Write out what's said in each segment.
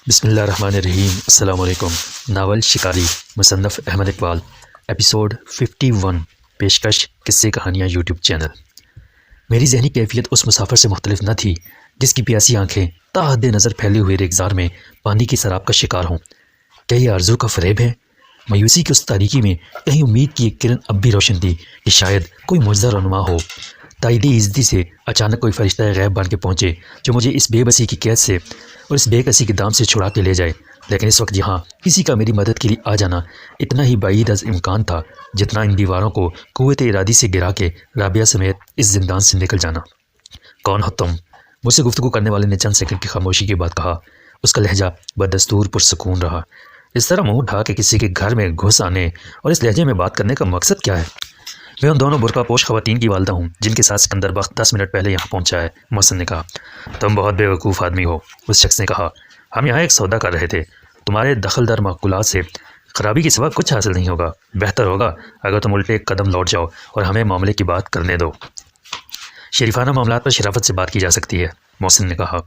بسم اللہ الرحمن الرحیم۔ السلام علیکم۔ ناول شکاری، مصنف احمد اقبال، ایپیسوڈ 51، پیشکش قصے کہانیاں یوٹیوب چینل۔ میری ذہنی کیفیت اس مسافر سے مختلف نہ تھی جس کی پیاسی آنکھیں تا حد نظر پھیلے ہوئے ریگزار میں پانی کی سراب کا شکار ہوں۔ کیا یہ آرزو کا فریب ہے؟ مایوسی کی اس تاریکی میں کہیں امید کی ایک کرن اب بھی روشن تھی کہ شاید کوئی معجزہ رونما ہو۔ تائیدی عزتی سے اچانک کوئی فرشتہ غیب بن کے پہنچے جو مجھے اس بے بسی کی قید سے اور اس بے کسی کے دام سے چھڑا کے لے جائے۔ لیکن اس وقت یہاں کسی کا میری مدد کے لیے آ جانا اتنا ہی بعید از امکان تھا جتنا ان دیواروں کو قوت ارادی سے گرا کے رابعہ سمیت اس زندان سے نکل جانا۔ کون ہو تم؟ مجھ سے گفتگو کرنے والے نے چند سیکنڈ کی خاموشی کے بعد کہا۔ اس کا لہجہ بدستور پرسکون رہا۔ اس طرح منہ اٹھا کے کسی کے گھر میں گھس آنے اور اس لہجے میں بات کرنے کا مقصد کیا ہے؟ میں ان دونوں برقع پوش خواتین کی والدہ ہوں جن کے ساتھ سکندر بخت 10 منٹ پہلے یہاں پہنچا ہے، محسن نے کہا۔ تم بہت بے وقوف آدمی ہو، اس شخص نے کہا۔ ہم یہاں ایک سودا کر رہے تھے۔ تمہارے دخل در معقولات سے خرابی کے سوا کچھ حاصل نہیں ہوگا۔ بہتر ہوگا اگر تم الٹے ایک قدم لوٹ جاؤ اور ہمیں معاملے کی بات کرنے دو۔ شریفانہ معاملات پر شرافت سے بات کی جا سکتی ہے، محسن نے کہا۔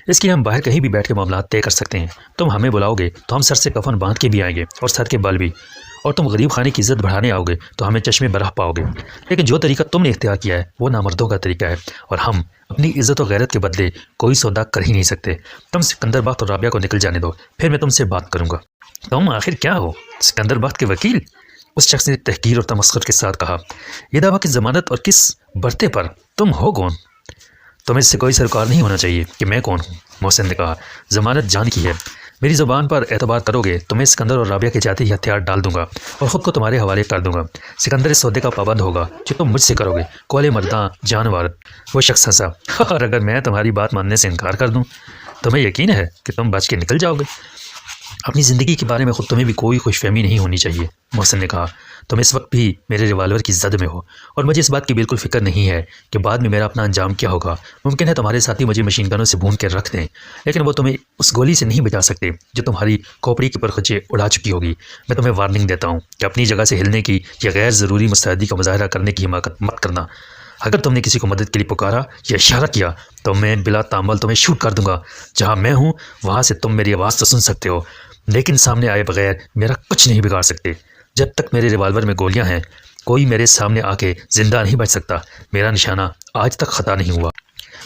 اس کے لیے ہم باہر کہیں بھی بیٹھ کے معاملات طے کر سکتے ہیں۔ تم ہمیں بلاؤ گے تو ہم سر سے کفن باندھ کے بھی آئیں گے اور سر کے بال بھی، اور تم غریب خانے کی عزت بڑھانے آؤ گے تو ہمیں چشمے برہ پاؤ گے۔ لیکن جو طریقہ تم نے اختیار کیا ہے وہ نامردوں کا طریقہ ہے، اور ہم اپنی عزت و غیرت کے بدلے کوئی سودا کر ہی نہیں سکتے۔ تم سکندر بخت اور رابعہ کو نکل جانے دو، پھر میں تم سے بات کروں گا۔ تم آخر کیا ہو؟ سکندر بخت کے وکیل؟ اس شخص نے تحقیر اور تمسخر کے ساتھ کہا۔ یہ دعویٰ کس ضمانت اور کس برتے پر؟ تم ہو کون؟ تمہیں اس سے کوئی سروکار نہیں ہونا چاہیے کہ میں کون ہوں، محسن نے کہا۔ ضمانت جان کی ہے۔ میری زبان پر اعتبار کرو گے تو میں سکندر اور رابعہ کے جاتے ہی ہتھیار ڈال دوں گا اور خود کو تمہارے حوالے کر دوں گا۔ سکندر اس سودے کا پابند ہوگا جو تم مجھ سے کرو گے، کولے مرداں جانور۔ وہ شخص ہنسا۔ اور اگر میں تمہاری بات ماننے سے انکار کر دوں؟ تمہیں یقین ہے کہ تم بچ کے نکل جاؤ گے؟ اپنی زندگی کے بارے میں خود تمہیں بھی کوئی خوش فہمی نہیں ہونی چاہیے، محسن نے کہا۔ تم اس وقت بھی میرے ریوالور کی زد میں ہو اور مجھے اس بات کی بالکل فکر نہیں ہے کہ بعد میں میرا اپنا انجام کیا ہوگا۔ ممکن ہے تمہارے ساتھی مجھے مشین گنوں سے بھون کے رکھ دیں، لیکن وہ تمہیں اس گولی سے نہیں بچا سکتے جو تمہاری کھوپڑی کے پرخچے اڑا چکی ہوگی۔ میں تمہیں وارننگ دیتا ہوں کہ اپنی جگہ سے ہلنے کی یا غیر ضروری مستعدی کا مظاہرہ کرنے کی حماقت مت کرنا۔ اگر تم نے کسی کو مدد کے لیے پکارا یا اشارہ کیا تو میں بلا تعمل تمہیں شوٹ کر دوں گا۔ جہاں میں ہوں وہاں سے تم میری آواز تو سن سکتے ہو، لیکن سامنے آئے بغیر میرا کچھ نہیں بگاڑ سکتے۔ جب تک میرے ریوالور میں گولیاں ہیں کوئی میرے سامنے آ کے زندہ نہیں بچ سکتا۔ میرا نشانہ آج تک خطا نہیں ہوا۔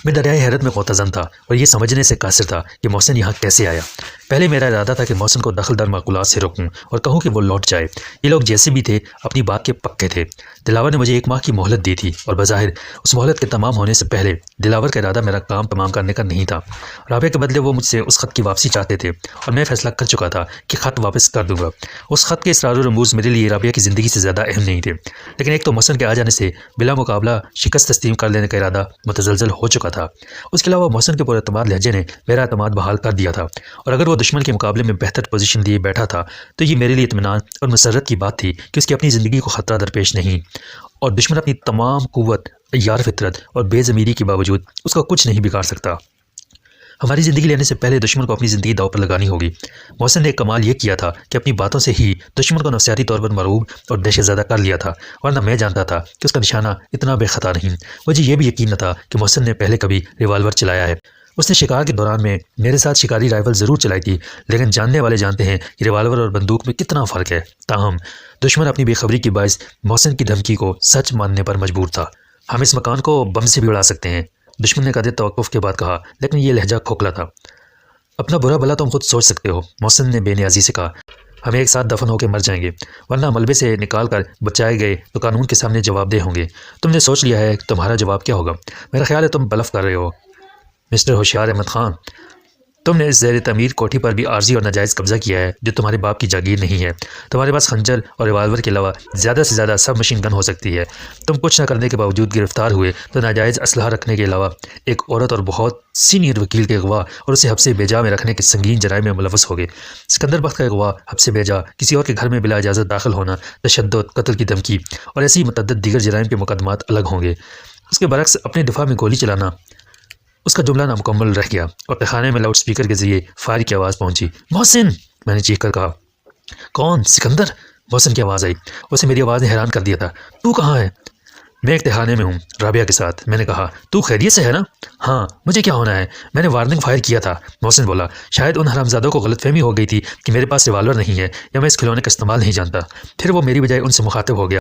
میں دریائے حیرت میں غوطہ تھا اور یہ سمجھنے سے قاصر تھا کہ محسن یہاں کیسے آیا۔ پہلے میرا ارادہ تھا کہ محسن کو دخل در معقولات سے روکوں اور کہوں کہ وہ لوٹ جائے۔ یہ لوگ جیسے بھی تھے اپنی بات کے پکے تھے۔ دلاور نے مجھے 1 ماہ کی مہلت دی تھی اور بظاہر اس مہلت کے تمام ہونے سے پہلے دلاور کا ارادہ میرا کام تمام کرنے کا نہیں تھا۔ رابعہ کے بدلے وہ مجھ سے اس خط کی واپسی چاہتے تھے اور میں فیصلہ کر چکا تھا کہ خط واپس کر دوں گا۔ اس خط کے اسرار و رموز میرے لیے رابعہ کی زندگی سے زیادہ اہم نہیں تھے، لیکن ایک تو محسن کے آ جانے سے بلا مقابلہ شکست تسلیم کر لینے کا ارادہ متزلزل ہو چکا تھا۔ اس کے علاوہ محسن کے پر اعتماد لہجے نے میرا اعتماد بحال کر دیا تھا، اور اگر وہ دشمن کے مقابلے میں بہتر پوزیشن لیے بیٹھا تھا تو یہ میرے لیے اطمینان اور مسرت کی بات تھی کہ اس کی اپنی زندگی کو خطرہ درپیش نہیں، اور دشمن اپنی تمام قوت، عیار فطرت اور بے ضمیری کے باوجود اس کا کچھ نہیں بگاڑ سکتا۔ ہماری زندگی لینے سے پہلے دشمن کو اپنی زندگی داؤ پر لگانی ہوگی۔ محسن نے ایک کمال یہ کیا تھا کہ اپنی باتوں سے ہی دشمن کو نفسیاتی طور پر مرعوب اور دہشت زدہ کر لیا تھا، ورنہ میں جانتا تھا کہ اس کا نشانہ اتنا بے خطا نہیں۔ مجھے یہ بھی یقین نہ تھا کہ محسن نے پہلے کبھی ریوالور چلایا ہے۔ اس نے شکار کے دوران میں میرے ساتھ شکاری رائفل ضرور چلائی تھی، لیکن جاننے والے جانتے ہیں کہ ریوالور اور بندوق میں کتنا فرق ہے۔ تاہم دشمن اپنی بے خبری کی باعث محسن کی دھمکی کو سچ ماننے پر مجبور تھا۔ ہم اس مکان کو بم سے بھی اڑا سکتے ہیں، دشمن نے قدر توقف کے بعد کہا، لیکن یہ لہجہ کھوکھلا تھا۔ اپنا برا بھلا تم خود سوچ سکتے ہو، محسن نے بے نیازی سے کہا۔ ہم ایک ساتھ دفن ہو کے مر جائیں گے، ورنہ ملبے سے نکال کر بچائے گئے تو قانون کے سامنے جواب دہ ہوں گے۔ تم نے سوچ لیا ہے کہ تمہارا جواب کیا ہوگا؟ میرا خیال ہے تم بلف کر رہے ہو، مسٹر ہوشیار احمد خان۔ تم نے اس زیر تعمیر کوٹھی پر بھی عارضی اور ناجائز قبضہ کیا ہے جو تمہارے باپ کی جاگیر نہیں ہے۔ تمہارے پاس خنجر اور ریوالور کے علاوہ زیادہ سے زیادہ سب مشین گن ہو سکتی ہے۔ تم کچھ نہ کرنے کے باوجود گرفتار ہوئے تو ناجائز اسلحہ رکھنے کے علاوہ ایک عورت اور بہت سینئر وکیل کے اغوا اور اسے حبس بیجا میں رکھنے کے سنگین جرائم میں ملوث ہو گئے۔ سکندر بخت کا اغوا، حبس بیجا، کسی اور کے گھر میں بلا اجازت داخل ہونا، تشدد، قتل کی دھمکی اور ایسی متعدد دیگر جرائم کے مقدمات الگ ہوں گے۔ اس کے برعکس اپنے دفاع میں گولی چلانا، اس کا جملہ نامکمل رہ گیا اور تہخانے میں لاؤڈ سپیکر کے ذریعے فائر کی آواز پہنچی۔ محسن! میں نے چیخ کر کہا۔ کون؟ سکندر! محسن کی آواز آئی۔ اسے میری آواز نے حیران کر دیا تھا۔ تو کہاں ہے؟ میں ایک تہانے میں ہوں رابعہ کے ساتھ۔ میں نے کہا تو خیریت سے ہے نا؟ ہاں، مجھے کیا ہونا ہے؟ میں نے وارننگ فائر کیا تھا، محسن بولا۔ شاید ان حرامزادوں کو غلط فہمی ہو گئی تھی کہ میرے پاس ریوالور نہیں ہے یا میں اس کھلونے کا استعمال نہیں جانتا۔ پھر وہ میری بجائے ان سے مخاطب ہو گیا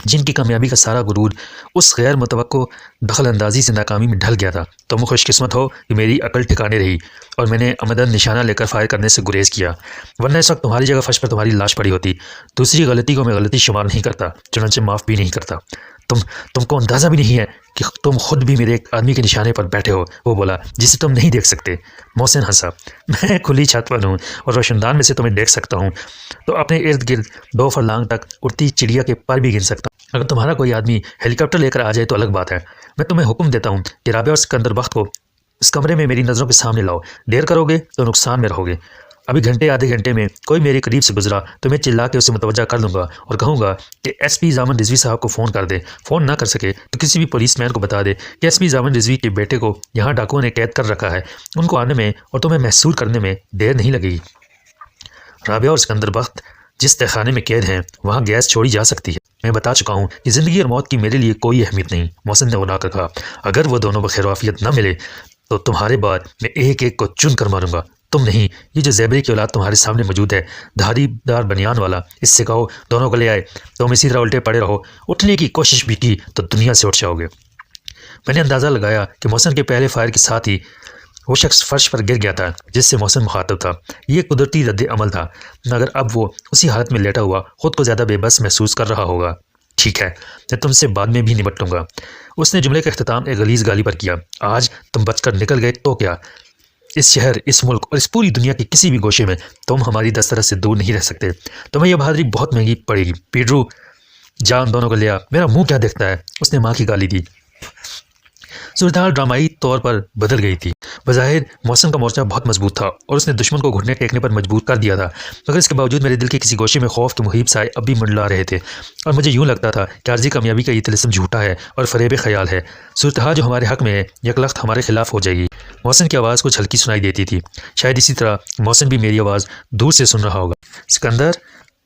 جن کی کامیابی کا سارا غرور اس غیر متوقع دخل اندازی سے ناکامی میں ڈھل گیا تھا۔ تم خوش قسمت ہو کہ میری عقل ٹھکانے رہی اور میں نے عمدن نشانہ لے کر فائر کرنے سے گریز کیا، ورنہ اس وقت تمہاری جگہ فرش پر تمہاری لاش پڑی ہوتی۔ دوسری غلطی کو میں غلطی شمار نہیں کرتا، چنانچہ معاف بھی نہیں کرتا۔ تم کو اندازہ بھی نہیں ہے کہ تم خود بھی میرے ایک آدمی کے نشانے پر بیٹھے ہو، وہ بولا، جسے تم نہیں دیکھ سکتے۔ محسن ہنسا۔ میں کھلی چھت پر ہوں اور روشن دان میں سے تمہیں دیکھ سکتا ہوں تو اپنے ارد گرد 2 فرلانگ تک اڑتی چڑیا کے پر بھی گن سکتا ہوں۔ اگر تمہارا کوئی آدمی ہیلی کاپٹر لے کر آ جائے تو الگ بات ہے۔ میں تمہیں حکم دیتا ہوں کہ رابعہ اور سکندر بخت کو اس کمرے میں میری نظروں کے سامنے لاؤ۔ دیر کرو گے تو نقصان میں رہو گے۔ ابھی گھنٹے آدھے گھنٹے میں کوئی میرے قریب سے گزرا تو میں چلا کے اسے متوجہ کر دوں گا اور کہوں گا کہ ایس پی زامن رضوی صاحب کو فون کر دے۔ فون نہ کر سکے تو کسی بھی پولیس مین کو بتا دے کہ ایس پی زامن رضوی کے بیٹے کو یہاں ڈاکوؤں نے قید کر رکھا ہے۔ ان کو آنے میں اور تمہیں محصول کرنے میں دیر نہیں لگے گی۔ رابعہ اور سکندر بخت جس تہخانے میں قید ہیں وہاں گیس چھوڑی جا سکتی ہے۔ میں بتا چکا ہوں کہ زندگی اور موت کی میرے لیے کوئی اہمیت نہیں۔ محسن نے اڑا کر کہا، اگر وہ دونوں بخیر وعافیت نہ ملے تو تمہارے بعد میں ایک ایک کو چن کر ماروں گا، تم نہیں۔ یہ جو زیبری کی اولاد تمہارے سامنے موجود ہے، دھاری دار بنیان والا، اس سے کہو دونوں کو لے آئے۔ تم اسی طرح الٹے پڑے رہو، اٹھنے کی کوشش بھی کی تو دنیا سے اٹھ جاؤ گے۔ میں نے اندازہ لگایا کہ محسن کے پہلے فائر کے ساتھ ہی وہ شخص فرش پر گر گیا تھا جس سے محسن مخاطب تھا۔ یہ قدرتی رد عمل تھا، مگر اب وہ اسی حالت میں لیٹا ہوا خود کو زیادہ بے بس محسوس کر رہا ہوگا۔ ٹھیک ہے، میں تم سے بعد میں بھی نمٹ لوں گا۔ اس نے جملے کا اختتام ایک غلیظ گالی پر کیا۔ آج تم بچ کر نکل گئے تو کیا؟ اس شہر، اس ملک اور اس پوری دنیا کے کسی بھی گوشے میں تم ہماری دسترس سے دور نہیں رہ سکتے۔ تمہیں یہ بہادری بہت مہنگی پڑے گی۔ پیڈرو، جان دونوں کو لیا۔ میرا منہ کیا دیکھتا ہے؟ اس نے ماں کی گالی دی۔ صورتحال ڈرامائی طور پر بدل گئی تھی۔ بظاہر محسن کا مورچہ بہت مضبوط تھا اور اس نے دشمن کو گھٹنے ٹیکنے پر مجبور کر دیا تھا، مگر اس کے باوجود میرے دل کے کسی گوشے میں خوف کے مہیب سائے اب بھی منڈلا رہے تھے اور مجھے یوں لگتا تھا کہ عارضی کامیابی کا یہ طلسم جھوٹا ہے اور فریب خیال ہے۔ صورتحال جو ہمارے حق میں ہے یکلخت ہمارے خلاف ہو جائے گی۔ محسن کی آواز کچھ ہلکی سنائی دیتی تھی، شاید اسی طرح محسن بھی میری آواز دور سے سن رہا ہوگا۔ سکندر،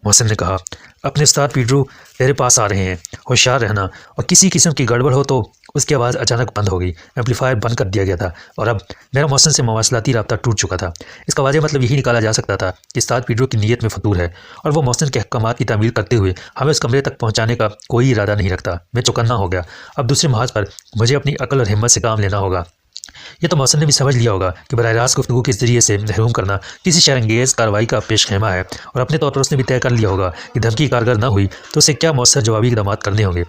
محسن نے کہا، اپنے استاد پیڈرو تیرے پاس آ رہے ہیں، ہوشیار رہنا، اور کسی قسم کی گڑبڑ ہو تو۔ اس کی آواز اچانک بند ہو گئی، ایمپلیفائر بند کر دیا گیا تھا اور اب میرا محسن سے مواصلاتی رابطہ ٹوٹ چکا تھا۔ اس کا واضح مطلب یہی نکالا جا سکتا تھا کہ استاد پیڈرو کی نیت میں فطور ہے اور وہ محسن کے احکامات کی تعمیل کرتے ہوئے ہمیں اس کمرے تک پہنچانے کا کوئی ارادہ نہیں رکھتا۔ میں چوکنا ہو گیا۔ اب دوسرے محاذ پر مجھے اپنی عقل اور ہمت سے کام لینا ہوگا۔ یہ تو محسن نے بھی سمجھ لیا ہوگا کہ براہ راست گفتگو کے ذریعے سے محروم کرنا کسی شر انگیز کارروائی کا پیش خیمہ ہے، اور اپنے طور پر اس نے بھی طے کر لیا ہوگا کہ دھمکی کارگر نہ ہوئی تو اسے کیا مؤثر جوابی اقدامات کرنے ہوں گے۔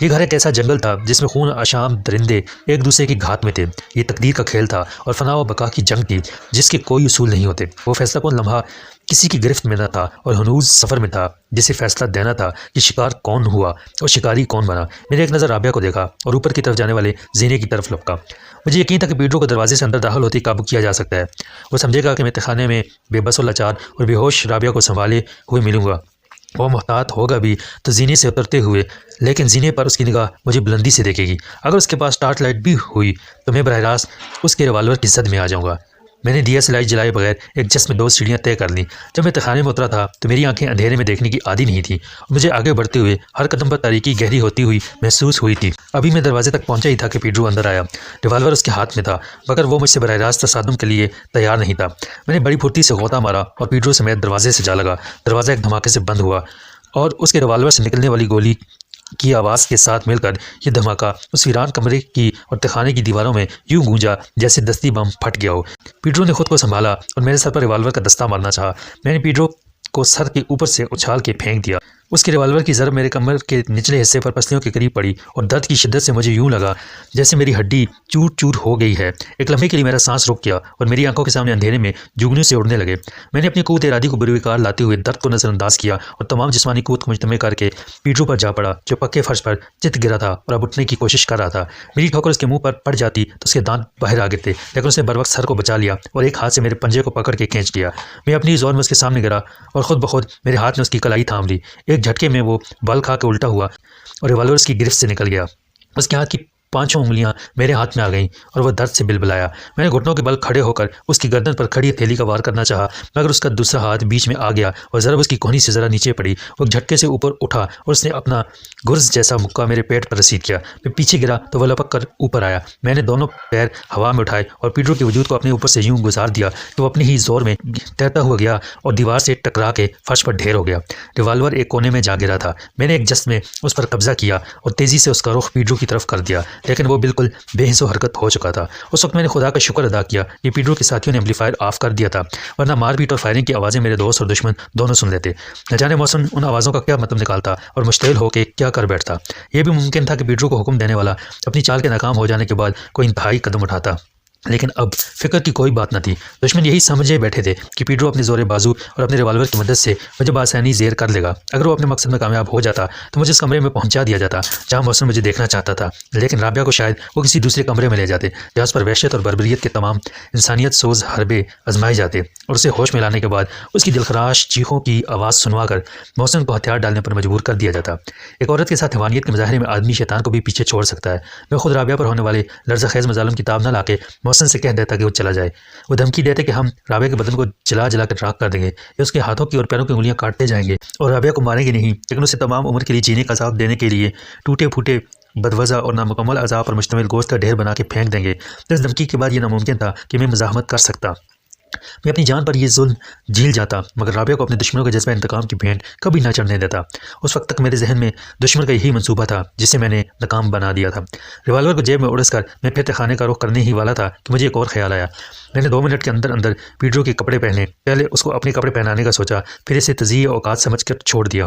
یہ گھر ایک ایسا جنگل تھا جس میں خون آشام درندے ایک دوسرے کی گھات میں تھے۔ یہ تقدیر کا کھیل تھا اور فنا و بقا کی جنگ تھی جس کے کوئی اصول نہیں ہوتے۔ وہ فیصلہ کن لمحہ کسی کی گرفت میں نہ تھا اور ہنوز سفر میں تھا جسے فیصلہ دینا تھا کہ شکار کون ہوا اور شکاری کون بنا۔ میں نے ایک نظر رابعہ کو دیکھا اور اوپر کی طرف جانے والے زینے کی طرف لپکا۔ مجھے یقین تھا کہ پیڈرو کو دروازے سے اندر داخل ہوتے ہی قابو کیا جا سکتا ہے۔ وہ سمجھے گا کہ میں تہخانے میں بے بس و لاچار اور بے ہوش رابعہ کو سنبھالے ہوئے ملوں گا۔ وہ محتاط ہوگا بھی تو زینے سے اترتے ہوئے، لیکن زینے پر اس کی نگاہ مجھے بلندی سے دیکھے گی۔ اگر اس کے پاس ٹارچ لائٹ بھی ہوئی تو میں براہ راست اس کے ریوالور کی زد میں آ جاؤں گا۔ میں نے دیا سلائی جلائے بغیر ایک جس میں 2 سیڑھیاں طے کر لیں۔ جب میں تہخانے میں اترا تھا تو میری آنکھیں اندھیرے میں دیکھنے کی عادی نہیں تھیں اور مجھے آگے بڑھتے ہوئے ہر قدم پر تاریکی گہری ہوتی ہوئی محسوس ہوئی تھی۔ ابھی میں دروازے تک پہنچا ہی تھا کہ پیڈرو اندر آیا۔ ریوالور اس کے ہاتھ میں تھا، مگر وہ مجھ سے براہ راست تصادم کے لیے تیار نہیں تھا۔ میں نے بڑی پھرتی سے غوطہ مارا اور پیڈرو سمیت دروازے سے جا لگا۔ دروازہ ایک دھماکے سے بند ہوا اور اس کے ریوالور سے نکلنے والی گولی کی آواز کے ساتھ مل کر یہ دھماکہ اس ویران کمرے کی اور تہخانے کی دیواروں میں یوں گونجا جیسے دستی بم پھٹ گیا ہو۔ پیڈرو نے خود کو سنبھالا اور میرے سر پر ریوالور کا دستہ مارنا چاہا۔ میں نے پیڈرو کو سر کے اوپر سے اچھال کے پھینک دیا۔ اس کے ریوالور کی ضرب میرے کمر کے نچلے حصے پر پسلیوں کے قریب پڑی اور درد کی شدت سے مجھے یوں لگا جیسے میری ہڈی چور چور ہو گئی ہے۔ ایک لمحے کے لیے میرا سانس رک گیا اور میری آنکھوں کے سامنے اندھیرے میں جگنوں سے اڑنے لگے۔ میں نے اپنی قوت ارادی کو بروکار لاتے ہوئے درد کو نظر انداز کیا اور تمام جسمانی قوت کو مجتمع کر کے پیڈرو پر جا پڑا جو پکے فرش پر چت گرا تھا اور اب اٹھنے کی کوشش کر رہا تھا۔ میری ٹھوکر اس کے منہ پر پڑ جاتی تو اس کے دانت باہر آ گرتے، لیکن اس نے بروقت سر کو بچا لیا اور ایک ہاتھ سے میرے پنجے کو پکڑ کے کھینچ لیا۔ میں اپنی زور میں اس کے سامنے گرا اور خود بخود میرے ہاتھ نے اس کی کلائی تھام لی۔ ایک جھٹکے میں وہ بال کھا کے الٹا ہوا اور ریوالور اس کی گرفت سے نکل گیا۔ اس کے ہاتھ کی 5 انگلیاں میرے ہاتھ میں آ گئیں اور وہ درد سے بلبلایا۔ میں نے گھٹنوں کے بل کھڑے ہو کر اس کی گردن پر کھڑی ہتھیلی کا وار کرنا چاہا، مگر اس کا دوسرا ہاتھ بیچ میں آ گیا اور ضرب اس کی کہنی سے ذرا نیچے پڑی۔ وہ جھٹکے سے اوپر اٹھا اور اس نے اپنا گرز جیسا مکہ میرے پیٹ پر رسید کیا۔ میں پیچھے گرا تو وہ لپک کر اوپر آیا۔ میں نے دونوں پیر ہوا میں اٹھائے اور پیڈرو کے وجود کو اپنے اوپر سے یوں گزار دیا کہ وہ اپنے ہی زور میں تیرتا ہوا گیا اور دیوار سے ٹکرا کے فرش پر ڈھیر ہو گیا۔ ریوالور ایک کونے میں جا گرا تھا۔ میں نے ایک جست میں اس پر قبضہ کیا اور تیزی سے اس کا رخ پیڈرو کی طرف کر دیا، لیکن وہ بالکل بے حس و حرکت ہو چکا تھا۔ اس وقت میں نے خدا کا شکر ادا کیا کہ پیڈرو کے ساتھیوں نے ایمپلیفائر آف کر دیا تھا، ورنہ مار پیٹ اور فائرنگ کی آوازیں میرے دوست اور دشمن دونوں سن لیتے۔ نہ جانے محسن ان آوازوں کا کیا مطلب نکالتا اور مشتعل ہو کے کیا کر بیٹھتا۔ یہ بھی ممکن تھا کہ پیڈرو کو حکم دینے والا اپنی چال کے ناکام ہو جانے کے بعد کوئی انتہائی قدم اٹھاتا، لیکن اب فکر کی کوئی بات نہ تھی۔ دشمن یہی سمجھے بیٹھے تھے کہ پیڈرو اپنے زور بازو اور اپنے ریوالور کی مدد سے مجھے بآسانی زیر کر لے گا۔ اگر وہ اپنے مقصد میں کامیاب ہو جاتا تو مجھے اس کمرے میں پہنچا دیا جاتا جہاں محسن مجھے دیکھنا چاہتا تھا، لیکن رابعہ کو شاید وہ کسی دوسرے کمرے میں لے جاتے جہاں اس پر وحشت اور بربریت کے تمام انسانیت سوز حربے آزمائے جاتے، اور اسے ہوش میں لانے کے بعد اس کی دلخراش چیخوں کی آواز سنوا کر محسن کو ہتھیار ڈالنے پر مجبور کر دیا جاتا۔ ایک عورت کے ساتھ حیوانیت کے مظاہرے میں آدمی شیطان کو بھی پیچھے چھوڑ سکتا ہے۔ میں خود رابعہ پر ہونے والے لرزہ خیز مظالم کی تاب نہ لا کے محسن سے کہہ دیتا کہ وہ چلا جائے۔ وہ دھمکی دیتے کہ ہم رابعہ کے بدن کو جلا جلا کر راکھ کر دیں گے یا اس کے ہاتھوں کی اور پیروں کی انگلیاں کاٹتے جائیں گے اور رابعہ کو ماریں گے نہیں، لیکن اسے تمام عمر کے لیے جینے کا عذاب دینے کے لیے ٹوٹے پھوٹے بدوزہ اور نامکمل اعضاء پر مشتمل گوشت کا ڈھیر بنا کے پھینک دیں گے۔ اس دھمکی کے بعد یہ ناممکن تھا کہ میں مزاحمت کر سکتا۔ میں اپنی جان پر یہ ظلم جھیل جاتا، مگر رابعہ کو اپنے دشمنوں کے جذبہ انتقام کی بھینٹ کبھی نہ چڑھنے دیتا۔ اس وقت تک میرے ذہن میں دشمن کا یہی منصوبہ تھا جسے میں نے ناکام بنا دیا تھا۔ ریوالور کو جیب میں اڑس کر میں پھر خانے کا رخ کرنے ہی والا تھا کہ مجھے ایک اور خیال آیا۔ میں نے 2 منٹ کے اندر اندر پیڈرو کے کپڑے پہنے، پہلے اس کو اپنے کپڑے پہنانے کا سوچا، پھر اسے تضییع اوقات سمجھ کر چھوڑ دیا۔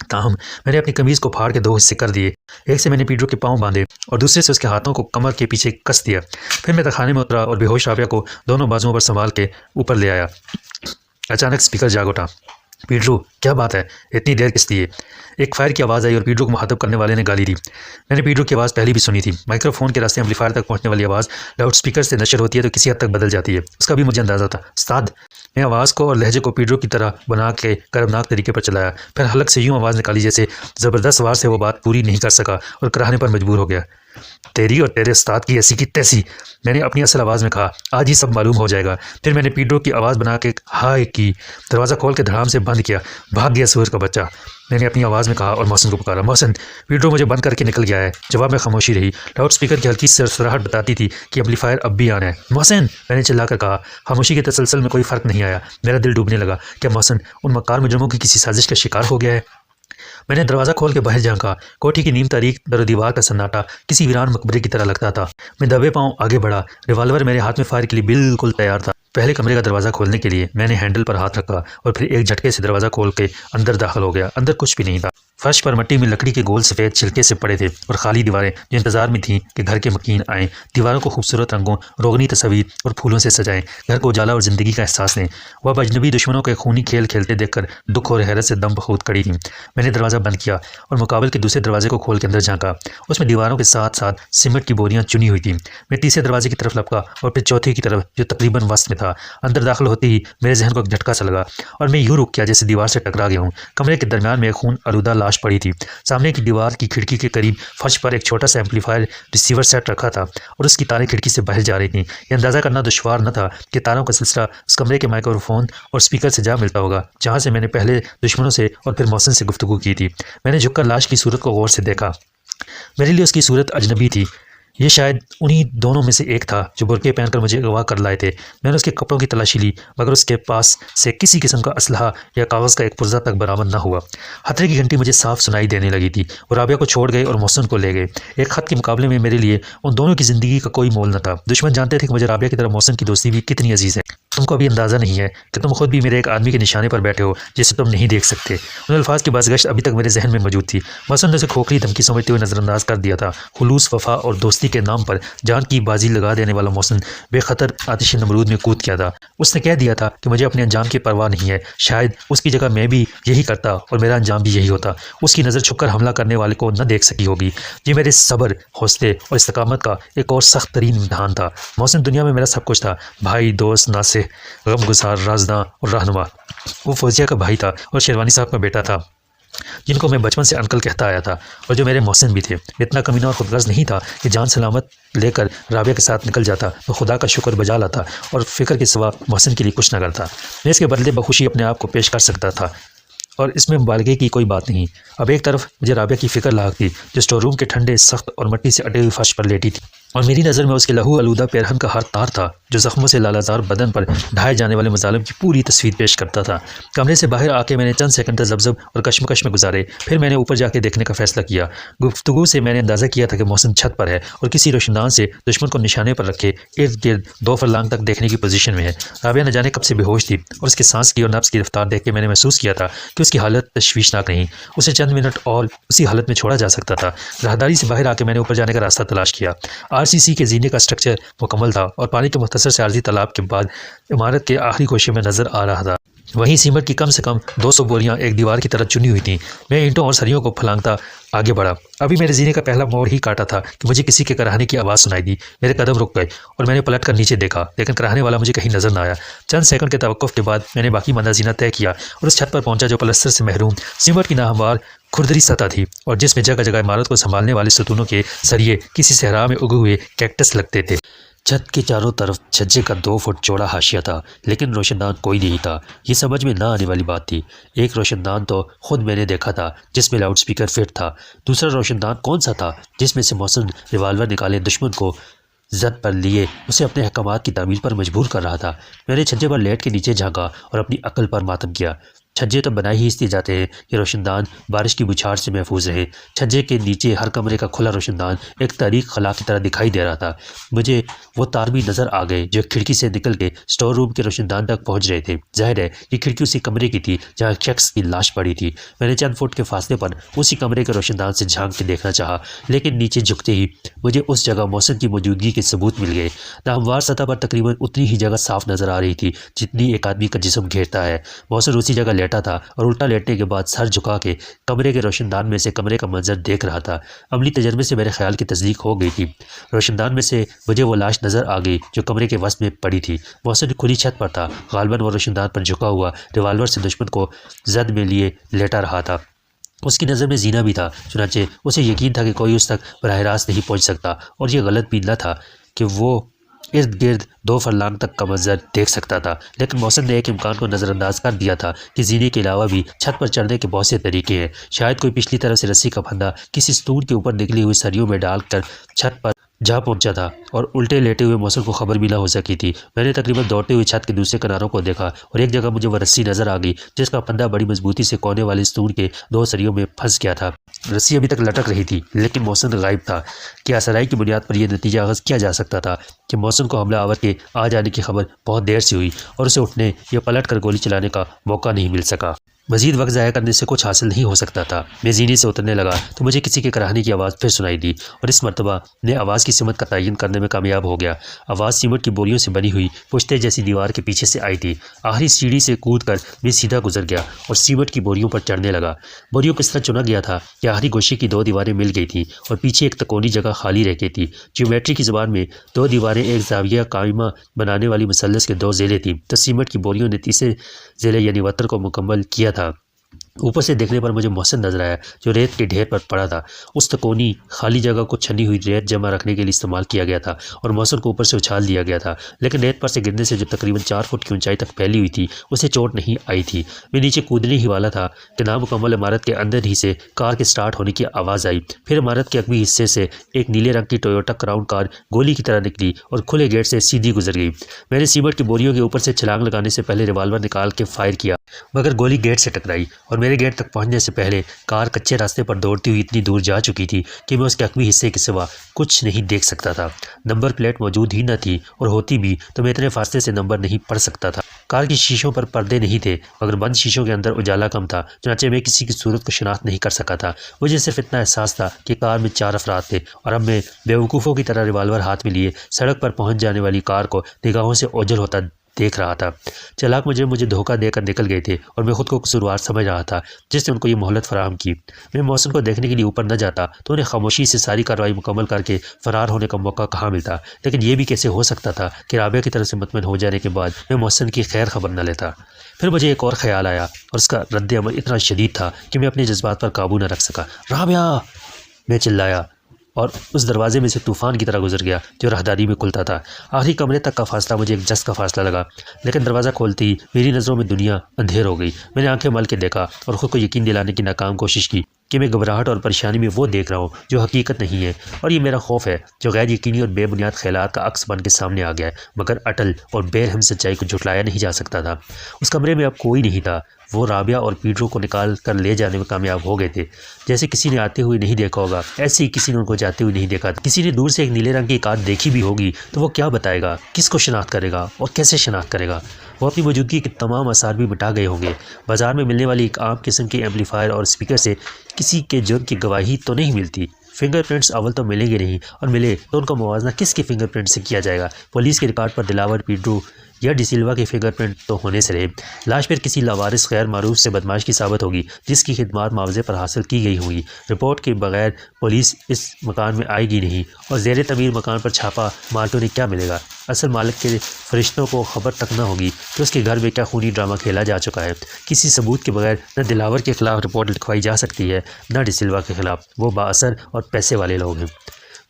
تاہم میں نے اپنی قمیض کو پھاڑ کے 2 حصے کر دیے، ایک سے میں نے پیڈرو کے پاؤں باندھے اور دوسرے سے اس کے ہاتھوں کو کمر کے پیچھے کس دیا۔ پھر میں تہخانے میں اترا اور بے ہوش رابعہ کو دونوں بازوؤں پر سنبھال کے اوپر لے آیا۔ اچانک اسپیکر جاگ اٹھا۔ پیڈرو کیا بات ہے، اتنی دیر کس لیے؟ ایک فائر کی آواز آئی اور پیڈرو کو مخاطب کرنے والے نے گالی دی۔ میں نے پیڈرو کی آواز پہلے بھی سنی تھی۔ مائکرو فون کے راستے ایمپلیفائر تک پہنچنے والی آواز لاؤڈ اسپیکر سے نشر ہوتی ہے تو کسی حد تک بدل جاتی ہے، اس کا بھی مجھے اندازہ تھا۔ استاد، میں آواز کو اور لہجے کو پیڈرو کی طرح بنا کے کربناک طریقے پر چلایا، پھر حلق سے یوں آواز نکالی جیسے زبردست وار سے وہ بات پوری نہیں کر سکا اور کراہنے پر مجبور ہو گیا۔ تیری اور تیرے استاد کی ایسی کی تیسی، میں نے اپنی اصل آواز میں کہا، آج ہی سب معلوم ہو جائے گا۔ پھر میں نے پیڈرو کی آواز بنا کے ہائے کی، دروازہ کھول کے دھڑام سے بند کیا۔ بھاگ گیا سور کا بچہ، میں نے اپنی آواز میں کہا اور محسن کو پکارا، محسن۔ پیڈرو مجھے بند کر کے نکل گیا ہے۔ جواب میں خاموشی رہی۔ لاؤڈ اسپیکر کی ہلکی سرسراہٹ بتاتی تھی کہ ایمپلیفائر اب بھی آنا ہے۔ محسن، میں نے چلا کر کہا۔ خاموشی کے تسلسل میں کوئی فرق نہیں آیا۔ میرا دل ڈوبنے لگا۔ کیا محسن ان مکار مجرموں کی کسی سازش کا شکار ہو گیا ہے؟ میں نے دروازہ کھول کے باہر جھانکا۔ کوٹھی کی نیم تاریک در و دیوار کا سناٹا کسی ویران مقبرے کی طرح لگتا تھا۔ میں دبے پاؤں آگے بڑھا، ریوالور میرے ہاتھ میں فائر کے لیے بالکل تیار تھا۔ پہلے کمرے کا دروازہ کھولنے کے لیے میں نے ہینڈل پر ہاتھ رکھا اور پھر ایک جھٹکے سے دروازہ کھول کے اندر داخل ہو گیا۔ اندر کچھ بھی نہیں تھا۔ فرش پر مٹی میں لکڑی کے گول سفید چھلکے سے پڑے تھے اور خالی دیواریں جو انتظار میں تھیں کہ گھر کے مکین آئیں۔ دیواروں کو خوبصورت رنگوں، روغنی تصاویر اور پھولوں سے سجائیں، گھر کو اجالا اور زندگی کا احساس دیں۔ وہ اب اجنبی دشمنوں کے خونی کھیل کھیلتے دیکھ کر دکھ اور حیرت سے دم بخود کھڑی تھیں۔ میں نے دروازہ بند کیا اور مقابل کے دوسرے دروازے کو کھول کے اندر جھانکا۔ اس میں دیواروں کے ساتھ ساتھ سیمنٹ کی بوریاں چنی ہوئی تھیں۔ میں تیسرے دروازے کی طرف لپکا اور پھر چوتھے کی طرف جو تقریباً وسط میں تھا۔ اندر داخل ہوتے ہی میرے ذہن کو ایک جھٹکا سا لگا اور میں یوں رک گیا جیسے دیوار سے ٹکرا گیا ہوں۔ کمرے کے درمیان میں ایک خون آلودہ لاش پڑی تھی۔ سامنے کی دیوار کی کھڑکی کے قریب فرش پر ایک چھوٹا سا ایمپلیفائر ریسیور سیٹ رکھا تھا اور اس کی تاریں کھڑکی سے باہر جا رہی تھیں۔ یہ اندازہ کرنا دشوار نہ تھا کہ تاروں کا سلسلہ اس کمرے کے مائکرو فون اور اسپیکر سے جا ملتا ہوگا جہاں سے میں نے پہلے دشمنوں سے اور پھر محسن سے گفتگو کی تھی۔ میں نے جھک کر لاش کی صورت کو غور سے دیکھا۔ میرے لیے اس کی صورت اجنبی تھی۔ یہ شاید انہی دونوں میں سے ایک تھا جو برقعے پہن کر مجھے اغوا کر لائے تھے۔ میں نے اس کے کپڑوں کی تلاشی لی مگر اس کے پاس سے کسی قسم کا اسلحہ یا کاغذ کا ایک پرزہ تک برآمد نہ ہوا۔ خطرے کی گھنٹی مجھے صاف سنائی دینے لگی تھی۔ وہ رابعہ کو چھوڑ گئے اور محسن کو لے گئے۔ ایک خط کے مقابلے میں میرے لیے ان دونوں کی زندگی کا کوئی مول نہ تھا۔ دشمن جانتے تھے کہ مجھے رابعہ کی طرح محسن کی دوستی بھی کتنی عزیز ہے۔ تم کو ابھی اندازہ نہیں ہے کہ تم خود بھی میرے ایک آدمی کے نشانے پر بیٹھے ہو جسے تم نہیں دیکھ سکتے۔ ان الفاظ کی بازگشت ابھی تک میرے ذہن میں موجود تھی۔ محسن نے اسے کھوکھلی دھمکی سمجھتے ہوئے نظر انداز کر دیا تھا۔ خلوص، وفا اور دوستی کے نام پر جان کی بازی لگا دینے والا محسن بے خطر آتش نمرود میں کود کیا تھا۔ اس نے کہہ دیا تھا کہ مجھے اپنے انجام کی پرواہ نہیں ہے۔ شاید اس کی جگہ میں بھی یہی کرتا اور میرا انجام بھی یہی ہوتا۔ اس کی نظر چھپ کر حملہ کرنے والے کو نہ دیکھ سکی ہوگی۔ یہ میرے صبر، حوصلے اور استقامت کا ایک اور سخت ترین امتحان تھا۔ محسن دنیا میں میرا سب کچھ تھا، بھائی، دوست، ناصح، غمگسار، رازداں اور رہنما۔ وہ فوزیہ کا بھائی تھا اور شیروانی صاحب کا بیٹا تھا۔ جن کو میں بچپن سے انکل کہتا آیا تھا اور جو میرے محسن بھی تھے۔ میں اتنا کمینہ اور خودغرض نہیں تھا کہ جان سلامت لے کر رابعہ کے ساتھ نکل جاتا تو خدا کا شکر بجا لاتا اور فکر کے سوا محسن کے لیے کچھ نہ کرتا۔ میں اس کے بدلے بخوشی اپنے آپ کو پیش کر سکتا تھا اور اس میں مبالغے کی کوئی بات نہیں۔ اب ایک طرف مجھے رابعہ کی فکر لاحق تھی جو اسٹور روم کے ٹھنڈے سخت اور مٹی سے اٹے ہوئی فرش پر لیٹی تھی، اور میری نظر میں اس کے لہو آلودہ پیرہن کا ہر تار تھا جو زخموں سے لالازار بدن پر ڈھائے جانے والے مظالم کی پوری تصویر پیش کرتا تھا۔ کمرے سے باہر آ کے میں نے چند سیکنڈ تذبذب اور کشمکش میں گزارے، پھر میں نے اوپر جا کے دیکھنے کا فیصلہ کیا۔ گفتگو سے میں نے اندازہ کیا تھا کہ محسن چھت پر ہے اور کسی روشندان سے دشمن کو نشانے پر رکھے ارد گرد 2 فرلانگ تک دیکھنے کی پوزیشن میں ہے۔ رابعہ نہ جانے کب سے بے ہوش تھی اور اس کے سانس کی اور نبض کی رفتار دیکھ کے میں نے محسوس کیا تھا کہ اس کی حالت تشویشناک نہیں۔ اسے چند منٹ اور اسی حالت میں چھوڑا جا سکتا تھا۔ راہداری سے باہر آ کے میں نے اوپر جانے کا راستہ تلاش کیا۔ RCC کے زینے کا اسٹرکچر مکمل تھا اور پانی کے مختصر سے عارضی تالاب کے بعد عمارت کے آخری گوشے میں نظر آ رہا تھا۔ وہیں سیمنٹ کی کم سے کم 200 بوریاں ایک دیوار کی طرح چنی ہوئی تھیں۔ میں اینٹوں اور سریوں کو پھلانگتا آگے بڑھا۔ ابھی میرے زینے کا پہلا موڑ ہی کاٹا تھا کہ مجھے کسی کے کراہنے کی آواز سنائی دی۔ میرے قدم رک گئے اور میں نے پلٹ کر نیچے دیکھا، لیکن کراہنے والا مجھے کہیں نظر نہ آیا۔ چند سیکنڈ کے توقف کے بعد میں نے باقی ماندہ زینہ طے کیا اور اس چھت پر پہنچا جو پلستر سے محروم سیمنٹ کی ناہموار کھردری سطح تھی اور جس میں جگہ جگہ عمارت کو سنبھالنے والے ستونوں کے سریے کسی صحرا میں اگے ہوئے کیکٹس لگتے تھے۔ چھت کے چاروں طرف چھجے کا 2 فٹ چوڑا حاشیہ تھا، لیکن روشندان کوئی نہیں تھا۔ یہ سمجھ میں نہ آنے والی بات تھی۔ ایک روشندان تو خود میں نے دیکھا تھا جس میں لاؤڈ سپیکر فٹ تھا۔ دوسرا روشندان کون سا تھا جس میں سے محسن ریوالور نکالے دشمن کو زد پر لیے اسے اپنے احکامات کی تعمیل پر مجبور کر رہا تھا۔ میں نے چھجے پر لیٹ کے نیچے جھانکا اور اپنی عقل پر ماتم کیا۔ چھجے تو بنائی ہی اس لیے جاتے ہیں کہ روشندان بارش کی بچھاڑ سے محفوظ رہے۔ چھجے کے نیچے ہر کمرے کا کھلا روشندان ایک تاریک خلا کی طرح دکھائی دے رہا تھا۔ مجھے وہ تار بھی نظر آ گئے جو کھڑکی سے نکل کے اسٹور روم کے روشندان تک پہنچ رہے تھے۔ ظاہر ہے یہ کھڑکی اسی کمرے کی تھی جہاں ایک شخص کی لاش پڑی تھی۔ میں نے چند فٹ کے فاصلے پر اسی کمرے کے روشندان سے جھانک کے دیکھنا چاہا، لیکن نیچے جھکتے ہی مجھے اس جگہ محسن کی موجودگی کے ثبوت مل گئے۔ ناہموار سطح پر تقریباً اتنی ہی جگہ صاف نظر آ رہی تھی جتنی ایک آدمی کا جسم گھیرتا ہے۔ محسن اسی جگہ لیٹا تھا اور الٹا لیٹنے کے بعد سر جھکا کے کمرے کے روشندان میں سے کمرے کا منظر دیکھ رہا تھا۔ عملی تجربے سے میرے خیال کی تصدیق ہو گئی تھی۔ روشندان میں سے مجھے وہ لاش نظر آ گئی جو کمرے کے وسط میں پڑی تھی۔ محسن کھلی چھت پر تھا، غالباً وہ روشندان پر جھکا ہوا ریوالور سے دشمن کو زد میں لیے لیٹا رہا تھا۔ اس کی نظر میں زینہ بھی تھا، چنانچہ اسے یقین تھا کہ کوئی اس تک براہ راست نہیں پہنچ سکتا، اور یہ غلط بھی نہ تھا کہ وہ ارد گرد 2 فرلانگ تک کا منظر دیکھ سکتا تھا۔ لیکن محسن نے ایک امکان کو نظر انداز کر دیا تھا کہ زینے کے علاوہ بھی چھت پر چڑھنے کے بہت سے طریقے ہیں۔ شاید کوئی پچھلی طرف سے رسی کا پھندا کسی ستون کے اوپر نکلی ہوئی سریوں میں ڈال کر چھت پر جا پہنچا تھا اور الٹے لیٹے ہوئے محسن کو خبر بھی نہ ہو سکی تھی۔ میں نے تقریباً دوڑتے ہوئے چھت کے دوسرے کناروں کو دیکھا اور ایک جگہ مجھے وہ رسی نظر آ گئی جس کا پھندا بڑی مضبوطی سے کونے والے ستون کے 2 سریوں میں پھنس گیا تھا۔ رسی ابھی تک لٹک رہی تھی لیکن محسن غائب تھا۔ کیا سرائی کی بنیاد پر یہ نتیجہ اخذ کیا جا سکتا تھا کہ محسن کو حملہ آور کے آ جانے کی خبر بہت دیر سے ہوئی اور اسے اٹھنے یا پلٹ کر گولی چلانے کا موقع نہیں مل سکا۔ مزید وقت ضائع کرنے سے کچھ حاصل نہیں ہو سکتا تھا۔ میں زینے سے اترنے لگا تو مجھے کسی کے کراہنے کی آواز پھر سنائی دی اور اس مرتبہ میں آواز کی سمت کا تعین کرنے میں کامیاب ہو گیا۔ آواز سیمنٹ کی بوریوں سے بنی ہوئی پشتے جیسی دیوار کے پیچھے سے آئی تھی۔ آخری سیڑھی سے کود کر میں سیدھا گزر گیا اور سیمنٹ کی بوریوں پر چڑھنے لگا۔ بوریوں کو اس طرح چنا گیا تھا کہ آخری گوشے کی 2 دیواریں مل گئی تھیں اور پیچھے ایک تکونی جگہ خالی رہ گئی تھی۔ جیومیٹری کی زبان میں 2 دیواریں ایک زاویہ قائمہ بنانے والی مثلث کے 2 ضلع تھیں، تو سیمنٹ کی بوریوں نے تیسرے ضلع یعنی وتر کو مکمل کیا تھا۔ اوپر سے دیکھنے پر مجھے محسن نظر آیا جو ریت کے ڈھیر پر پڑا تھا۔ اس تکونی خالی جگہ کو چھنی ہوئی ریت جمع رکھنے کے لیے استعمال کیا گیا تھا اور محسن کو اوپر سے اچھال دیا گیا تھا، لیکن ریت پر سے گرنے سے جو تقریباً 4 فٹ کی اونچائی تک پھیلی ہوئی تھی اسے چوٹ نہیں آئی تھی۔ میں نیچے کودنے ہی والا تھا کہ نامکمل عمارت کے اندر ہی سے کار کے سٹارٹ ہونے کی آواز آئی۔ پھر عمارت کے عقبی حصے سے ایک نیلے رنگ کی ٹویوٹا کراؤن کار گولی کی طرح نکلی اور کھلے گیٹ سے سیدھی گزر گئی۔ میں نے سیمنٹ کی بوریوں کے اوپر سے چھلانگ لگانے سے پہلے ریوالور نکال کے فائر کیا، مگر گولی گیٹ سے ٹکرائی اور میرے گیٹ تک پہنچنے سے پہلے کار کچے راستے پر دوڑتی ہوئی اتنی دور جا چکی تھی کہ میں اس کے عقبی حصے کے سوا کچھ نہیں دیکھ سکتا تھا۔ نمبر پلیٹ موجود ہی نہ تھی اور ہوتی بھی تو میں اتنے فاصلے سے نمبر نہیں پڑھ سکتا تھا۔ کار کی شیشوں پر پردے نہیں تھے مگر بند شیشوں کے اندر اجالا کم تھا، چنانچہ میں کسی کی صورت کو شناخت نہیں کر سکا تھا۔ مجھے صرف اتنا احساس تھا کہ کار میں 4 افراد تھے اور اب میں بیوقوفوں کی طرح ریوالور ہاتھ میں لیے سڑک پر پہنچ جانے والی کار کو نگاہوں سے اوجھل ہوتا دیکھ رہا تھا۔ چلاک مجھے دھوکہ دے کر نکل گئے تھے اور میں خود کو قصوروار سمجھ رہا تھا جس نے ان کو یہ مہلت فراہم کی۔ میں محسن کو دیکھنے کے لیے اوپر نہ جاتا تو انہیں خاموشی سے ساری کارروائی مکمل کر کے فرار ہونے کا موقع کہاں ملتا، لیکن یہ بھی کیسے ہو سکتا تھا کہ رابعہ کی طرف سے مطمئن ہو جانے کے بعد میں محسن کی خیر خبر نہ لیتا۔ پھر مجھے ایک اور خیال آیا اور اس کا رد عمل اتنا شدید تھا کہ میں اپنے جذبات پر قابو نہ رکھ سکا۔ رابعہ! میں چلایا اور اس دروازے میں سے طوفان کی طرح گزر گیا جو راہداری میں کھلتا تھا۔ آخری کمرے تک کا فاصلہ مجھے ایک جس کا فاصلہ لگا، لیکن دروازہ کھولتے ہی میری نظروں میں دنیا اندھیر ہو گئی۔ میں نے آنکھیں مل کے دیکھا اور خود کو یقین دلانے کی ناکام کوشش کی کہ میں گھبراہٹ اور پریشانی میں وہ دیکھ رہا ہوں جو حقیقت نہیں ہے، اور یہ میرا خوف ہے جو غیر یقینی اور بے بنیاد خیالات کا عکس بن کے سامنے آ گیا ہے، مگر اٹل اور بے رحم سچائی کو جھٹلایا نہیں جا سکتا تھا۔ اس کمرے میں اب کوئی نہیں تھا۔ وہ رابعہ اور پیڈرو کو نکال کر لے جانے میں کامیاب ہو گئے تھے۔ جیسے کسی نے آتے ہوئے نہیں دیکھا ہوگا، ایسے ہی کسی نے ان کو جاتے ہوئے نہیں دیکھا تھا۔ کسی نے دور سے ایک نیلے رنگ کی کار دیکھی بھی ہوگی تو وہ کیا بتائے گا، کس کو شناخت کرے گا اور کیسے شناخت کرے گا؟ وہ اپنی موجودگی کے تمام آثار بھی مٹا گئے ہوں گے۔ بازار میں ملنے والی ایک عام قسم کے ایمپلیفائر اور اسپیکر سے کسی کے جرم کی گواہی تو نہیں ملتی۔ فنگر پرنٹس اول تو ملیں گے نہیں، اور ملے تو ان کا موازنہ کس کے فنگر پرنٹ سے کیا جائے گا؟ پولیس کے ریکارڈ پر دلاور، پیڈرو یا ڈی سلوا کے فنگر پرنٹ تو ہونے سے رہے۔ لاش پھر کسی لاوارث غیر معروف سے بدماش کی ثابت ہوگی جس کی خدمات معاوضے پر حاصل کی گئی ہوں گی۔ رپورٹ کے بغیر پولیس اس مکان میں آئے گی نہیں، اور زیر تعمیر مکان پر چھاپا مار کے انہیں کیا ملے گا؟ اصل مالک کے فرشتوں کو خبر تک نہ ہوگی کہ اس کے گھر میں کیا خونی ڈرامہ کھیلا جا چکا ہے۔ کسی ثبوت کے بغیر نہ دلاور کے خلاف رپورٹ لکھوائی جا سکتی ہے، نہ ڈی سلوا کے خلاف۔ وہ بااثر اور پیسے والے لوگ ہیں۔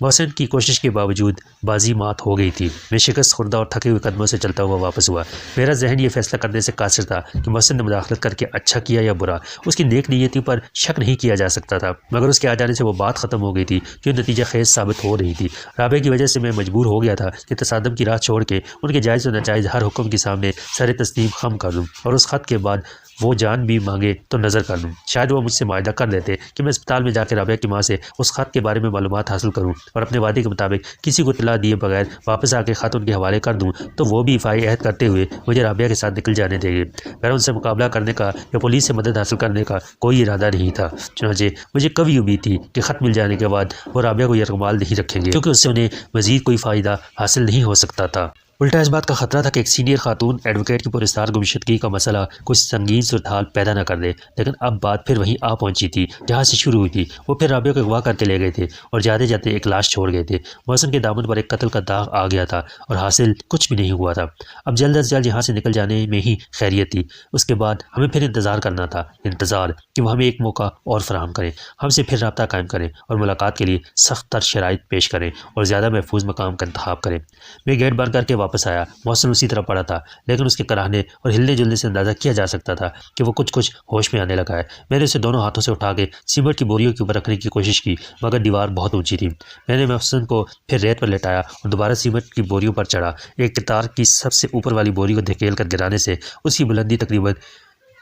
محسن کی کوشش کے باوجود بازی مات ہو گئی تھی۔ میں شکست خوردہ اور تھکے ہوئے قدموں سے چلتا ہوا واپس ہوا۔ میرا ذہن یہ فیصلہ کرنے سے قاصر تھا کہ محسن نے مداخلت کر کے اچھا کیا یا برا۔ اس کی نیک نیتی پر شک نہیں کیا جا سکتا تھا، مگر اس کے آ جانے سے وہ بات ختم ہو گئی تھی جو نتیجہ خیز ثابت ہو رہی تھی۔ رابعہ کی وجہ سے میں مجبور ہو گیا تھا کہ تصادم کی راہ چھوڑ کے ان کے جائز و ناجائز ہر حکم کے سامنے سر تسلیم خم کر دوں، اور اس خط کے بعد وہ جان بھی مانگے تو نظر کر دوں۔ شاید وہ مجھ سے معاہدہ کر لیتے کہ میں اسپتال میں جا کے رابعہ کی ماں سے اس خط کے بارے میں معلومات حاصل کروں اور اپنے وعدے کے مطابق کسی کو اطلاع دیے بغیر واپس آ کے خط ان کے حوالے کر دوں، تو وہ بھی افائی عہد کرتے ہوئے مجھے رابعہ کے ساتھ نکل جانے دیں گے۔ میرا ان سے مقابلہ کرنے کا یا پولیس سے مدد حاصل کرنے کا کوئی ارادہ نہیں تھا۔ چنانچہ مجھے کبھی امید تھی کہ خط مل جانے کے بعد وہ رابعہ کو یرغمال نہیں رکھیں گے، کیونکہ اس سے انہیں مزید کوئی فائدہ حاصل نہیں ہو سکتا تھا۔ الٹا اس بات کا خطرہ تھا کہ ایک سینئر خاتون ایڈوکیٹ کی پرستار گمشدگی کا مسئلہ کچھ سنگین صورتحال پیدا نہ کر دے۔ لیکن اب بات پھر وہیں آ پہنچی تھی جہاں سے شروع ہوئی تھی۔ وہ پھر رابعہ کو اغوا کر کے لے گئے تھے اور جاتے جاتے ایک لاش چھوڑ گئے تھے۔ محسن کے دامن پر ایک قتل کا داغ آ گیا تھا اور حاصل کچھ بھی نہیں ہوا تھا۔ اب جلد از جلد یہاں سے نکل جانے میں ہی خیریت تھی۔ اس کے بعد ہمیں پھر انتظار کرنا تھا، انتظار کہ وہ ہمیں ایک موقع اور فراہم کریں، ہم سے پھر رابطہ قائم کریں اور ملاقات کے لیے سخت تر شرائط پیش کریں اور زیادہ محفوظ مقام کا انتخاب کریں۔ میں گیٹ بند کر کے واپس آیا۔ محسن اسی طرح پڑا تھا، لیکن اس کے کراہنے اور ہلنے جلنے سے اندازہ کیا جا سکتا تھا کہ وہ کچھ ہوش میں آنے لگا ہے۔ میں نے اسے دونوں ہاتھوں سے اٹھا کے سیمنٹ کی بوریوں کے اوپر رکھنے کی کوشش کی، مگر دیوار بہت اونچی تھی۔ میں نے محسن کو پھر ریت پر لٹایا اور دوبارہ سیمنٹ کی بوریوں پر چڑھا۔ ایک قطار کی سب سے اوپر والی بوری کو دھکیل کر گرانے سے اس کی بلندی تقریباً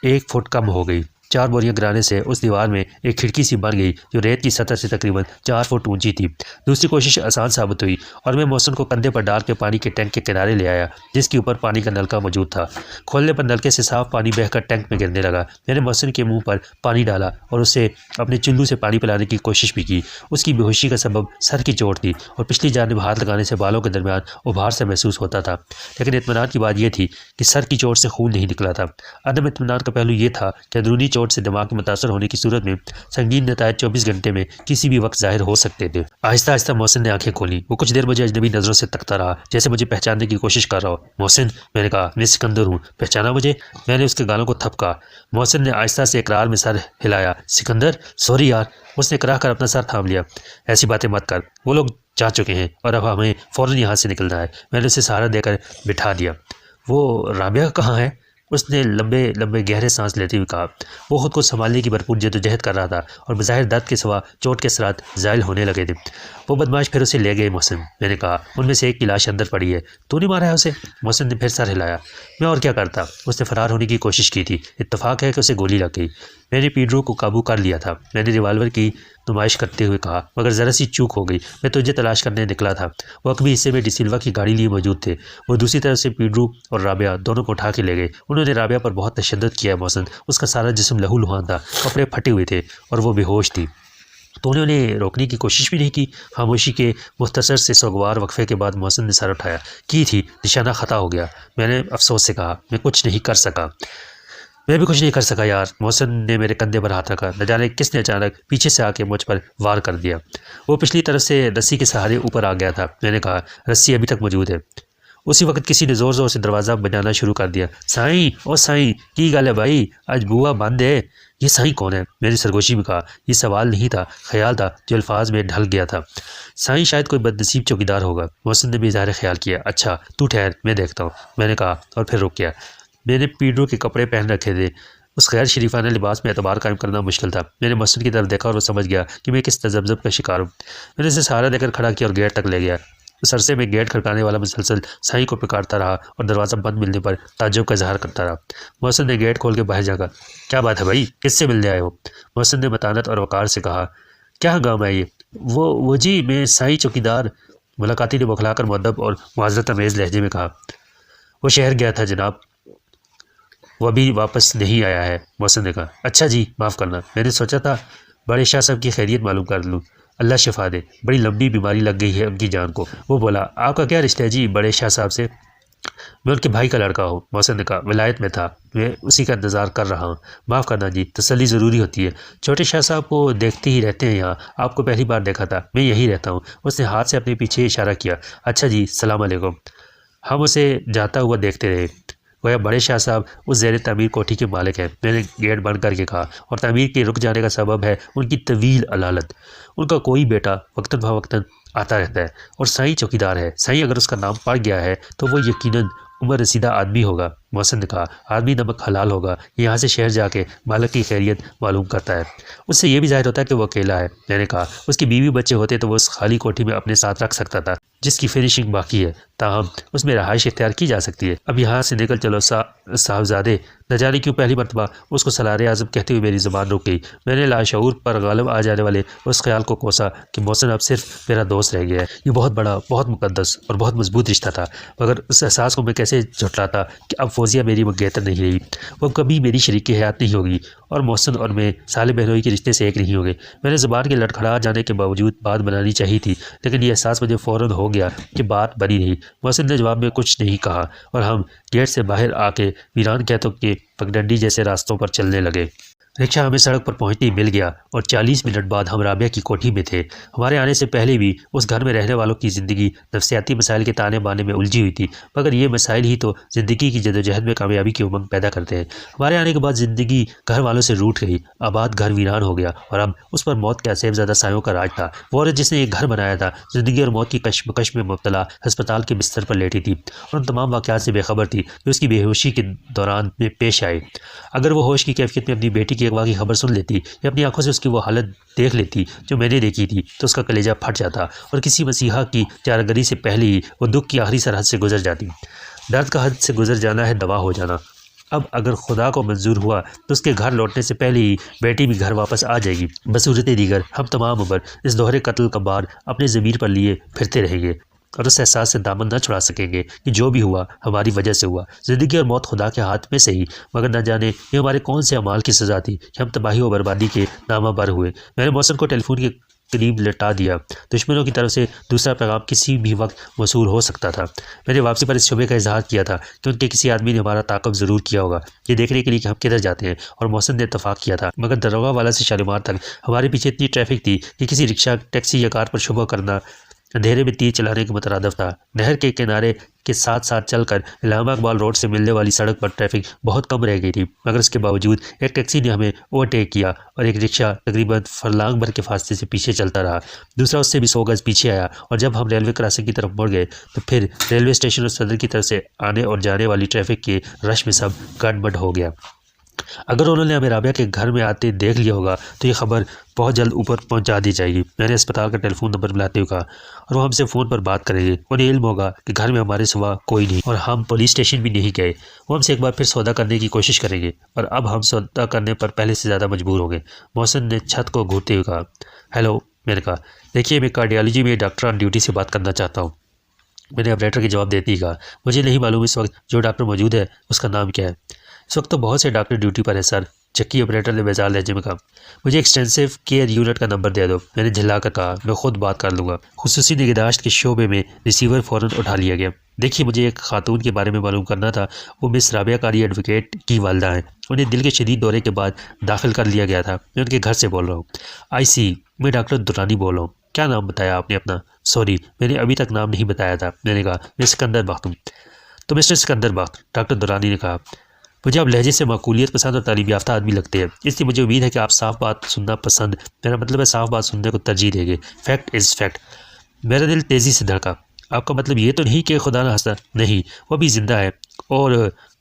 1 فٹ کم ہو گئی۔ 4 بوریاں گرانے سے اس دیوار میں ایک کھڑکی سی بن گئی جو ریت کی سطح سے تقریباً 4 فٹ اونچی تھی۔ دوسری کوشش آسان ثابت ہوئی اور میں محسن کو کندھے پر ڈال کے پانی کے ٹینک کے کنارے لے آیا جس کے اوپر پانی کا نلکا موجود تھا۔ کھولنے پر نلکے سے صاف پانی بہہ کر ٹینک میں گرنے لگا۔ میں نے محسن کے منہ پر پانی ڈالا اور اسے اپنے چلو سے پانی پلانے کی کوشش بھی کی۔ اس کی بے ہوشی کا سبب سر کی چوٹ تھی اور پچھلی جانب ہاتھ لگانے سے بالوں کے درمیان ابھار سے محسوس ہوتا تھا، لیکن اطمینان کی بات یہ تھی کہ سر کی چوٹ سے خون نہیں نکلا تھا۔ عدم اطمینان کا پہلو یہ تھا کہ اندرونی چوٹ سے دماغ متاثر ہونے کی صورت میں سنگین نتائج 24 گھنٹے میں کسی بھی وقت ظاہر ہو سکتے تھے۔ آہستہ آہستہ محسن نے آنکھیں کھولیں۔ وہ کچھ دیر مجھے اجنبی نظروں سے تکتا رہا، جیسے مجھے پہچاننے کی کوشش کر رہا ہو۔ محسن، میں نے کہا، میں سکندر ہوں، پہچانا مجھے؟ میں نے اس کے گالوں کو تھپکا۔ محسن نے آہستہ سے اقرار میں سر ہلایا۔ سکندر؟ سوری یار۔ اس نے کراہ کر اپنا سر تھام لیا۔ ایسی باتیں مت کر، وہ لوگ جا چکے ہیں اور اب ہمیں فوراً یہاں سے نکلنا ہے۔ میں نے اسے سہارا دے کر بٹھا دیا۔ وہ رابعہ کہاں ہے؟ اس نے لمبے لمبے گہرے سانس لیتے ہوئے کہا۔ وہ خود کو سنبھالنے کی بھرپور جدوجہد کر رہا تھا اور بظاہر درد کے سوا چوٹ کے اثرات زائل ہونے لگے تھے۔ وہ بدماش پھر اسے لے گئے محسن، میں نے کہا۔ ان میں سے ایک کی لاش اندر پڑی ہے۔ تو نے مارا ہے اسے؟ محسن نے پھر سر ہلایا۔ میں اور کیا کرتا؟ اس نے فرار ہونے کی کوشش کی تھی۔ اتفاق ہے کہ اسے گولی لگ گئی۔ میں نے پیڈرو کو قابو کر لیا تھا، میں نے ریوالور کی نمائش کرتے ہوئے کہا، مگر ذرا سی چوک ہو گئی۔ میں تجھے تلاش کرنے نکلا تھا۔ وہ عقبی حصے میں ڈی سلوا کی گاڑی لیے موجود تھے۔ وہ دوسری طرف سے پیڈرو اور رابعہ دونوں کو اٹھا کے لے گئے۔ انہوں نے رابعہ پر بہت تشدد کیا ہے محسن۔ اس کا سارا جسم لہو لہان تھا، کپڑے پھٹے ہوئے تھے اور وہ بے ہوش تھی۔ تو انہوں نے روکنے کی کوشش بھی نہیں کی۔ خاموشی کے مختصر سے سوگوار وقفے کے بعد محسن نے سر اٹھایا۔ کی تھی، نشانہ خطا ہو گیا، میں نے افسوس سے کہا۔ میں کچھ نہیں کر سکا۔ میں بھی کچھ نہیں کر سکا یار۔ محسن نے میرے کندھے پر ہاتھ رکھا۔ نہ جانے کس نے اچانک پیچھے سے آ کے مجھ پر وار کر دیا۔ وہ پچھلی طرف سے رسی کے سہارے اوپر آ گیا تھا۔ میں نے کہا، رسی ابھی تک موجود ہے۔ اسی وقت کسی نے زور زور سے دروازہ بجانا شروع کر دیا۔ سائیں، او سائیں، کی گل ہے بھائی، آج بوا بند ہے۔ یہ سائیں کون ہے؟ میں نے سرگوشی میں کہا۔ یہ سوال نہیں تھا، خیال تھا جو الفاظ میں ڈھل گیا تھا۔ سائیں شاید کوئی بد نصیب چوکیدار ہوگا۔ محسن نے بھی اظہار خیال کیا۔ اچھا تو ٹھہر، میں دیکھتا ہوں، میں نے کہا اور پھر رک گیا۔ میں نے پیڑوں کے کپڑے پہن رکھے تھے۔ اس غیر شریفانہ لباس میں اعتبار قائم کرنا مشکل تھا۔ میں نے محسن کی طرف دیکھا اور وہ سمجھ گیا کہ میں کس تذبذب کا شکار ہوں۔ میں نے اسے سہارا دے کر کھڑا کیا اور گیٹ تک لے گیا۔ اس عرصے میں گیٹ کھڑکانے والا مسلسل سائیں کو پکارتا رہا اور دروازہ بند ملنے پر تعجب کا اظہار کرتا رہا۔ محسن نے گیٹ کھول کے باہر جھانکا۔ کیا بات ہے بھائی، کس سے ملنے آئے ہو؟ محسن نے متانت اور وقار سے کہا۔ کیا ہنگامہ ہے یہ؟ وہ جی، میں سائیں چوکیدار، ملاقاتی نے بوکھلا کر مؤدب اور معذرت امیز لہجے میں کہا۔ وہ شہر گیا تھا جناب، وہ ابھی واپس نہیں آیا ہے، محسن نے کہا۔ اچھا جی، معاف کرنا، میں نے سوچا تھا بڑے شاہ صاحب کی خیریت معلوم کر لوں۔ اللہ شفا دے، بڑی لمبی بیماری لگ گئی ہے ان کی جان کو۔ وہ بولا، آپ کا کیا رشتہ ہے جی بڑے شاہ صاحب سے؟ میں ان کے بھائی کا لڑکا ہوں، محسن نے کہا۔ ولایت میں تھا، میں اسی کا انتظار کر رہا ہوں۔ معاف کرنا جی، تسلی ضروری ہوتی ہے۔ چھوٹے شاہ صاحب کو دیکھتے ہی رہتے ہیں یہاں، آپ کو پہلی بار دیکھا تھا، میں یہی رہتا ہوں۔ اس نے ہاتھ سے اپنے پیچھے اشارہ کیا۔ اچھا جی، السلام علیکم۔ ہم اسے جاتا ہوا دیکھتے رہے۔ گویا بڑے شاہ صاحب اس زیر تعمیر کوٹھی کے مالک ہیں، میں نے گیٹ بند کر کے کہا، اور تعمیر کے رک جانے کا سبب ہے ان کی طویل علالت۔ ان کا کوئی بیٹا وقتاً فوقتاً آتا رہتا ہے، اور سائیں چوکیدار ہے۔ سائیں اگر اس کا نام پڑ گیا ہے تو وہ یقیناً عمر رسیدہ آدمی ہوگا۔ محسن نے کہا، آدمی نمک حلال ہوگا، یہاں سے شہر جا کے مالک کی خیریت معلوم کرتا ہے۔ اس سے یہ بھی ظاہر ہوتا ہے کہ وہ اکیلا ہے۔ میں نے کہا، اس کی بیوی بچے ہوتے تو وہ اس خالی کوٹھی میں اپنے ساتھ رکھ سکتا تھا جس کی فنیشنگ باقی ہے، تاہم اس میں رہائش اختیار کی جا سکتی ہے۔ اب یہاں سے نکل چلو صاحبزادے۔ نہ جانے کیوں پہلی مرتبہ اس کو سالار اعظم کہتے ہوئے میری زبان رک گئی۔ میں نے لاشعور پر غالب آ جانے والے اس خیال کو کوسا کہ محسن اب صرف میرا دوست رہ گیا ہے۔ یہ بہت بڑا، بہت مقدس اور بہت مضبوط رشتہ تھا، مگر اس احساس کو میں کیسے جھٹلاتا کہ اب فوزیہ میری مگیتر نہیں رہی، وہ کبھی میری شریک حیات نہیں ہوگی، اور محسن اور میں سالے بہنوئی کے رشتے سے ایک نہیں ہو گئے۔ میں نے زبان کے لڑکھڑا جانے کے باوجود بات بنانی چاہیے تھی، لیکن یہ احساس مجھے فوراً ہو گیا کہ بات بنی نہیں۔ محسن نے جواب میں کچھ نہیں کہا، اور ہم گیٹ سے باہر آ کے ویران کہتوں کے پگڈنڈی جیسے راستوں پر چلنے لگے۔ رکشہ ہمیں سڑک پر پہنچتے ہی مل گیا، اور 40 منٹ بعد ہم رابعہ کی کوٹھی میں تھے۔ ہمارے آنے سے پہلے بھی اس گھر میں رہنے والوں کی زندگی نفسیاتی مسائل کے تانے بانے میں الجھی ہوئی تھی، مگر یہ مسائل ہی تو زندگی کی جدوجہد میں کامیابی کی امنگ پیدا کرتے ہیں۔ ہمارے آنے کے بعد زندگی گھر والوں سے روٹھ گئی، آباد گھر ویران ہو گیا، اور اب اس پر موت کے عذاب زدہ سایوں کا راج تھا۔ وہ عورت جس نے یہ گھر بنایا تھا، زندگی اور موت کی کشمکش میں مبتلا ہسپتال کے بستر پر لیٹی تھی، اور ان تمام واقعات سے بے خبر تھی جو اس کی بے ہوشی کے دوران میں پیش آئے۔ اگر وہ ہوش کی کیفیت میں اپنی بیٹی کی اغوا کی خبر سن لیتی یا اپنی آنکھوں سے اس کی وہ حالت دیکھ لیتی جو میں نے دیکھی تھی، تو اس کا کلیجہ پھٹ جاتا، اور کسی مسیحا کی چارگری سے پہلے ہی وہ دکھ کی آخری سرحد سے گزر جاتی۔ درد کا حد سے گزر جانا ہے دوا ہو جانا۔ اب اگر خدا کو منظور ہوا تو اس کے گھر لوٹنے سے پہلے ہی بیٹی بھی گھر واپس آ جائے گی۔ بصورت دیگر ہم تمام عمر اس دوہرے قتل کا بار اپنے ضمیر پر لیے پھرتے رہیں گے، اور اس احساس سے دامن نہ چھڑا سکیں گے کہ جو بھی ہوا ہماری وجہ سے ہوا۔ زندگی اور موت خدا کے ہاتھ میں سے ہی، مگر نہ جانے یہ ہمارے کون سے اعمال کی سزا تھی کہ ہم تباہی و بربادی کے نامہ بر ہوئے۔ میں نے محسن کو ٹیلی فون کے قریب لٹا دیا۔ دشمنوں کی طرف سے دوسرا پیغام کسی بھی وقت موصول ہو سکتا تھا۔ میں نے واپسی پر اس شبے کا اظہار کیا تھا کہ ان کے کسی آدمی نے ہمارا تعاقب ضرور کیا ہوگا، یہ دیکھنے کے لیے کہ ہم کدھر جاتے ہیں، اور محسن نے اتفاق کیا تھا، مگر دروگہ والا سے شالیمار تک ہمارے پیچھے اتنی ٹریفک تھی کہ کسی رکشہ، ٹیکسی یا کار پر شبہ کرنا اندھیرے میں تیر چلانے کے مترادف تھا۔ نہر کے کنارے کے ساتھ ساتھ چل کر علامہ اقبال روڈ سے ملنے والی سڑک پر ٹریفک بہت کم رہ گئی تھی، مگر اس کے باوجود ایک ٹیکسی نے ہمیں اوورٹیک کیا، اور ایک رکشہ تقریباً فرلانگ بھر کے فاصلے سے پیچھے چلتا رہا۔ دوسرا اس سے بھی 100 گز پیچھے آیا، اور جب ہم ریلوے کراسنگ کی طرف مڑ گئے تو پھر ریلوے اسٹیشن اور صدر کی طرف سے آنے اور جانے والی ٹریفک کے رش میں سب گڑبڑ ہو گیا۔ اگر انہوں نے ہمیں رابعہ کے گھر میں آتے دیکھ لیا ہوگا تو یہ خبر بہت جلد اوپر پہنچا دی جائے گی۔ میں نے اسپتال کا ٹیلی فون نمبر بلاتے ہوئے کہا، اور وہ ہم سے فون پر بات کریں گے۔ انہیں علم ہوگا کہ گھر میں ہمارے سوا کوئی نہیں، اور ہم پولیس اسٹیشن بھی نہیں گئے۔ وہ ہم سے ایک بار پھر سودا کرنے کی کوشش کریں گے، اور اب ہم سودا کرنے پر پہلے سے زیادہ مجبور ہو گئے۔ محسن نے چھت کو گھورتے ہوئے کہا، ہیلو۔ میں نے کہا، دیکھیے، میں کارڈیالوجی میں ڈاکٹر آن ڈیوٹی سے بات کرنا چاہتا ہوں۔ میں نے آپریٹر کے جواب دیتے ہی کہا، مجھے نہیں معلوم اس وقت جو ڈاکٹر موجود ہے اس کا نام کیا ہے۔ اس وقت تو بہت سے ڈاکٹر ڈیوٹی پر ہے سر، چکی آپریٹر نے بیزار لہجے میں کہا۔ مجھے ایکسٹینسو کیئر یونٹ کا نمبر دے دو، میں نے جھلا کر کہا۔ میں خود بات کر لوں گا۔ خصوصی نگہداشت کے شعبے میں ریسیور فوراً اٹھا لیا گیا۔ دیکھیے، مجھے ایک خاتون کے بارے میں معلوم کرنا تھا۔ وہ مس رابعہ قاری ایڈوکیٹ کی والدہ ہیں۔ انہیں دل کے شدید دورے کے بعد داخل کر لیا گیا تھا۔ میں ان کے گھر سے بول رہا ہوں۔ آئی سی، میں ڈاکٹر درانی بول رہا ہوں۔ کیا نام بتایا آپ نے اپنا؟ سوری، میں نے ابھی تک نام نہیں بتایا تھا۔ میں نے کہا، میں سکندر بخت ہوں۔ تو مسٹر سکندر بخت، ڈاکٹر درانی نے کہا، مجھے آپ لہجے سے معقولیت پسند اور تعلیم یافتہ آدمی لگتے ہیں، اس لیے مجھے امید ہے کہ آپ صاف بات سننا پسند، میرا مطلب ہے صاف بات سننے کو ترجیح دیں گے۔ Fact is fact. میرا دل تیزی سے دھڑکا۔ آپ کا مطلب یہ تو نہیں کہ خدا نہ خواستہ؟ نہیں، وہ بھی زندہ ہے اور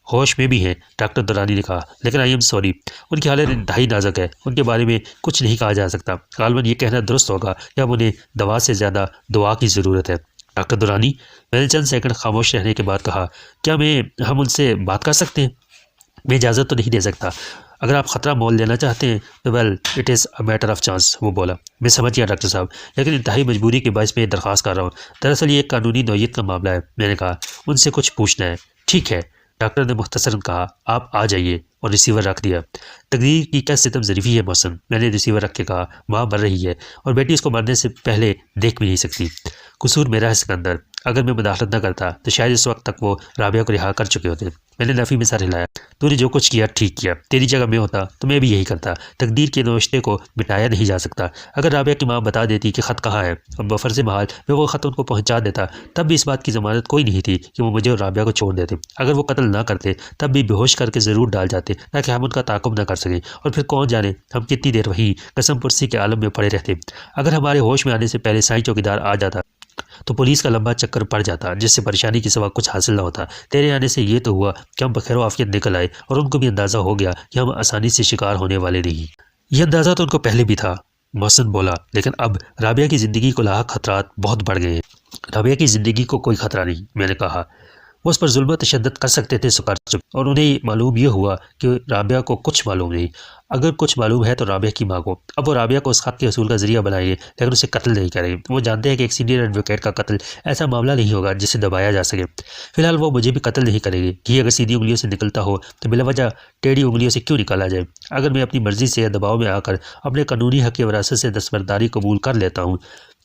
ہوش میں بھی ہیں، ڈاکٹر درانی نے کہا، لیکن آئی ایم سوری، ان کی حالت انتہائی نازک ہے، ان کے بارے میں کچھ نہیں کہا جا سکتا۔ غالباً یہ کہنا درست ہوگا کہ اب انہیں دوا سے زیادہ دعا کی ضرورت ہے۔ ڈاکٹر درانی، میں نے چند سیکنڈ خاموش رہنے کے بعد کہا، کیا ہم ان سے بات کر سکتے ہیں؟ میں اجازت تو نہیں دے سکتا۔ اگر آپ خطرہ مول لینا چاہتے ہیں تو well it is a matter of chance, وہ بولا۔ میں سمجھ گیا ڈاکٹر صاحب، لیکن انتہائی مجبوری کے باعث میں یہ درخواست کر رہا ہوں۔ دراصل یہ ایک قانونی نوعیت کا معاملہ ہے۔ میں نے کہا، ان سے کچھ پوچھنا ہے۔ ٹھیک ہے، ڈاکٹر نے مختصراً کہا، آپ آ جائیے، اور ریسیور رکھ دیا۔ تقدیر کی کیا ستم ظریفی ہے محسن، میں نے ریسیور رکھ کے کہا، ماں مر رہی ہے اور بیٹی اس کو مرنے سے پہلے دیکھ بھی نہیں سکتی۔ قصور میرا ہے سکندر، اگر میں مداخلت نہ کرتا تو شاید اس وقت تک وہ رابعہ کو رہا کر چکے ہوتے۔ میں نے نفی میں سر ہلایا۔ تو نے جو کچھ کیا ٹھیک کیا، تیری جگہ میں ہوتا تو میں بھی یہی کرتا۔ تقدیر کے نوشتے کو مٹایا نہیں جا سکتا۔ اگر رابعہ کی ماں بتا دیتی کہ خط کہاں ہے اور بفرض محال میں وہ خط ان کو پہنچا دیتا، تب بھی اس بات کی ضمانت کوئی نہیں تھی کہ وہ مجھے اور رابعہ کو چھوڑ دیتے۔ اگر وہ قتل نہ کرتے تب بھی بے ہوش کر کے ضرور ڈال جاتے تاکہ ہم ان کا تعاقب نہ کر سکیں، اور پھر کون جانے ہم کتنی دیر وہیں قسم پرسی کے عالم میں پڑے رہتے۔ اگر ہمارے ہوش میں آنے سے پہلے سائیں چوکیدار آ جاتا تو پولیس کا لمبا چکر پڑ جاتا، جس سے پریشانی کے سوا کچھ حاصل نہ ہوتا۔ تیرے آنے سے یہ تو ہوا کہ ہم بخیر و عافیت نکل آئے، اور ان کو بھی اندازہ ہو گیا کہ ہم آسانی سے شکار ہونے والے نہیں۔ یہ اندازہ تو ان کو پہلے بھی تھا، محسن بولا، لیکن اب رابعہ کی زندگی کو لاحق خطرات بہت بڑھ گئے ہیں۔ رابعہ کی زندگی کو کوئی خطرہ نہیں، میں نے کہا۔ وہ اس پر ظلم و تشدد کر سکتے تھے، اور انہیں معلوم یہ ہوا کہ رابعہ کو کچھ معلوم نہیں۔ اگر کچھ معلوم ہے تو رابعہ کی ماں کو۔ اب وہ رابعہ کو اس خط کے حصول کا ذریعہ بنائیں گے، لیکن اسے قتل نہیں کریں گے۔ وہ جانتے ہیں کہ ایک سینئر ایڈوکیٹ کا قتل ایسا معاملہ نہیں ہوگا جسے دبایا جا سکے۔ فی الحال وہ مجھے بھی قتل نہیں کریں گے کہ اگر سیدھی انگلیوں سے نکلتا ہو تو بلا وجہ ٹیڑھی انگلیوں سے کیوں نکالا جائے؟ اگر میں اپنی مرضی سے یا دباؤ میں آ کر اپنے قانونی حق وراثت سے دستبرداری قبول کر لیتا ہوں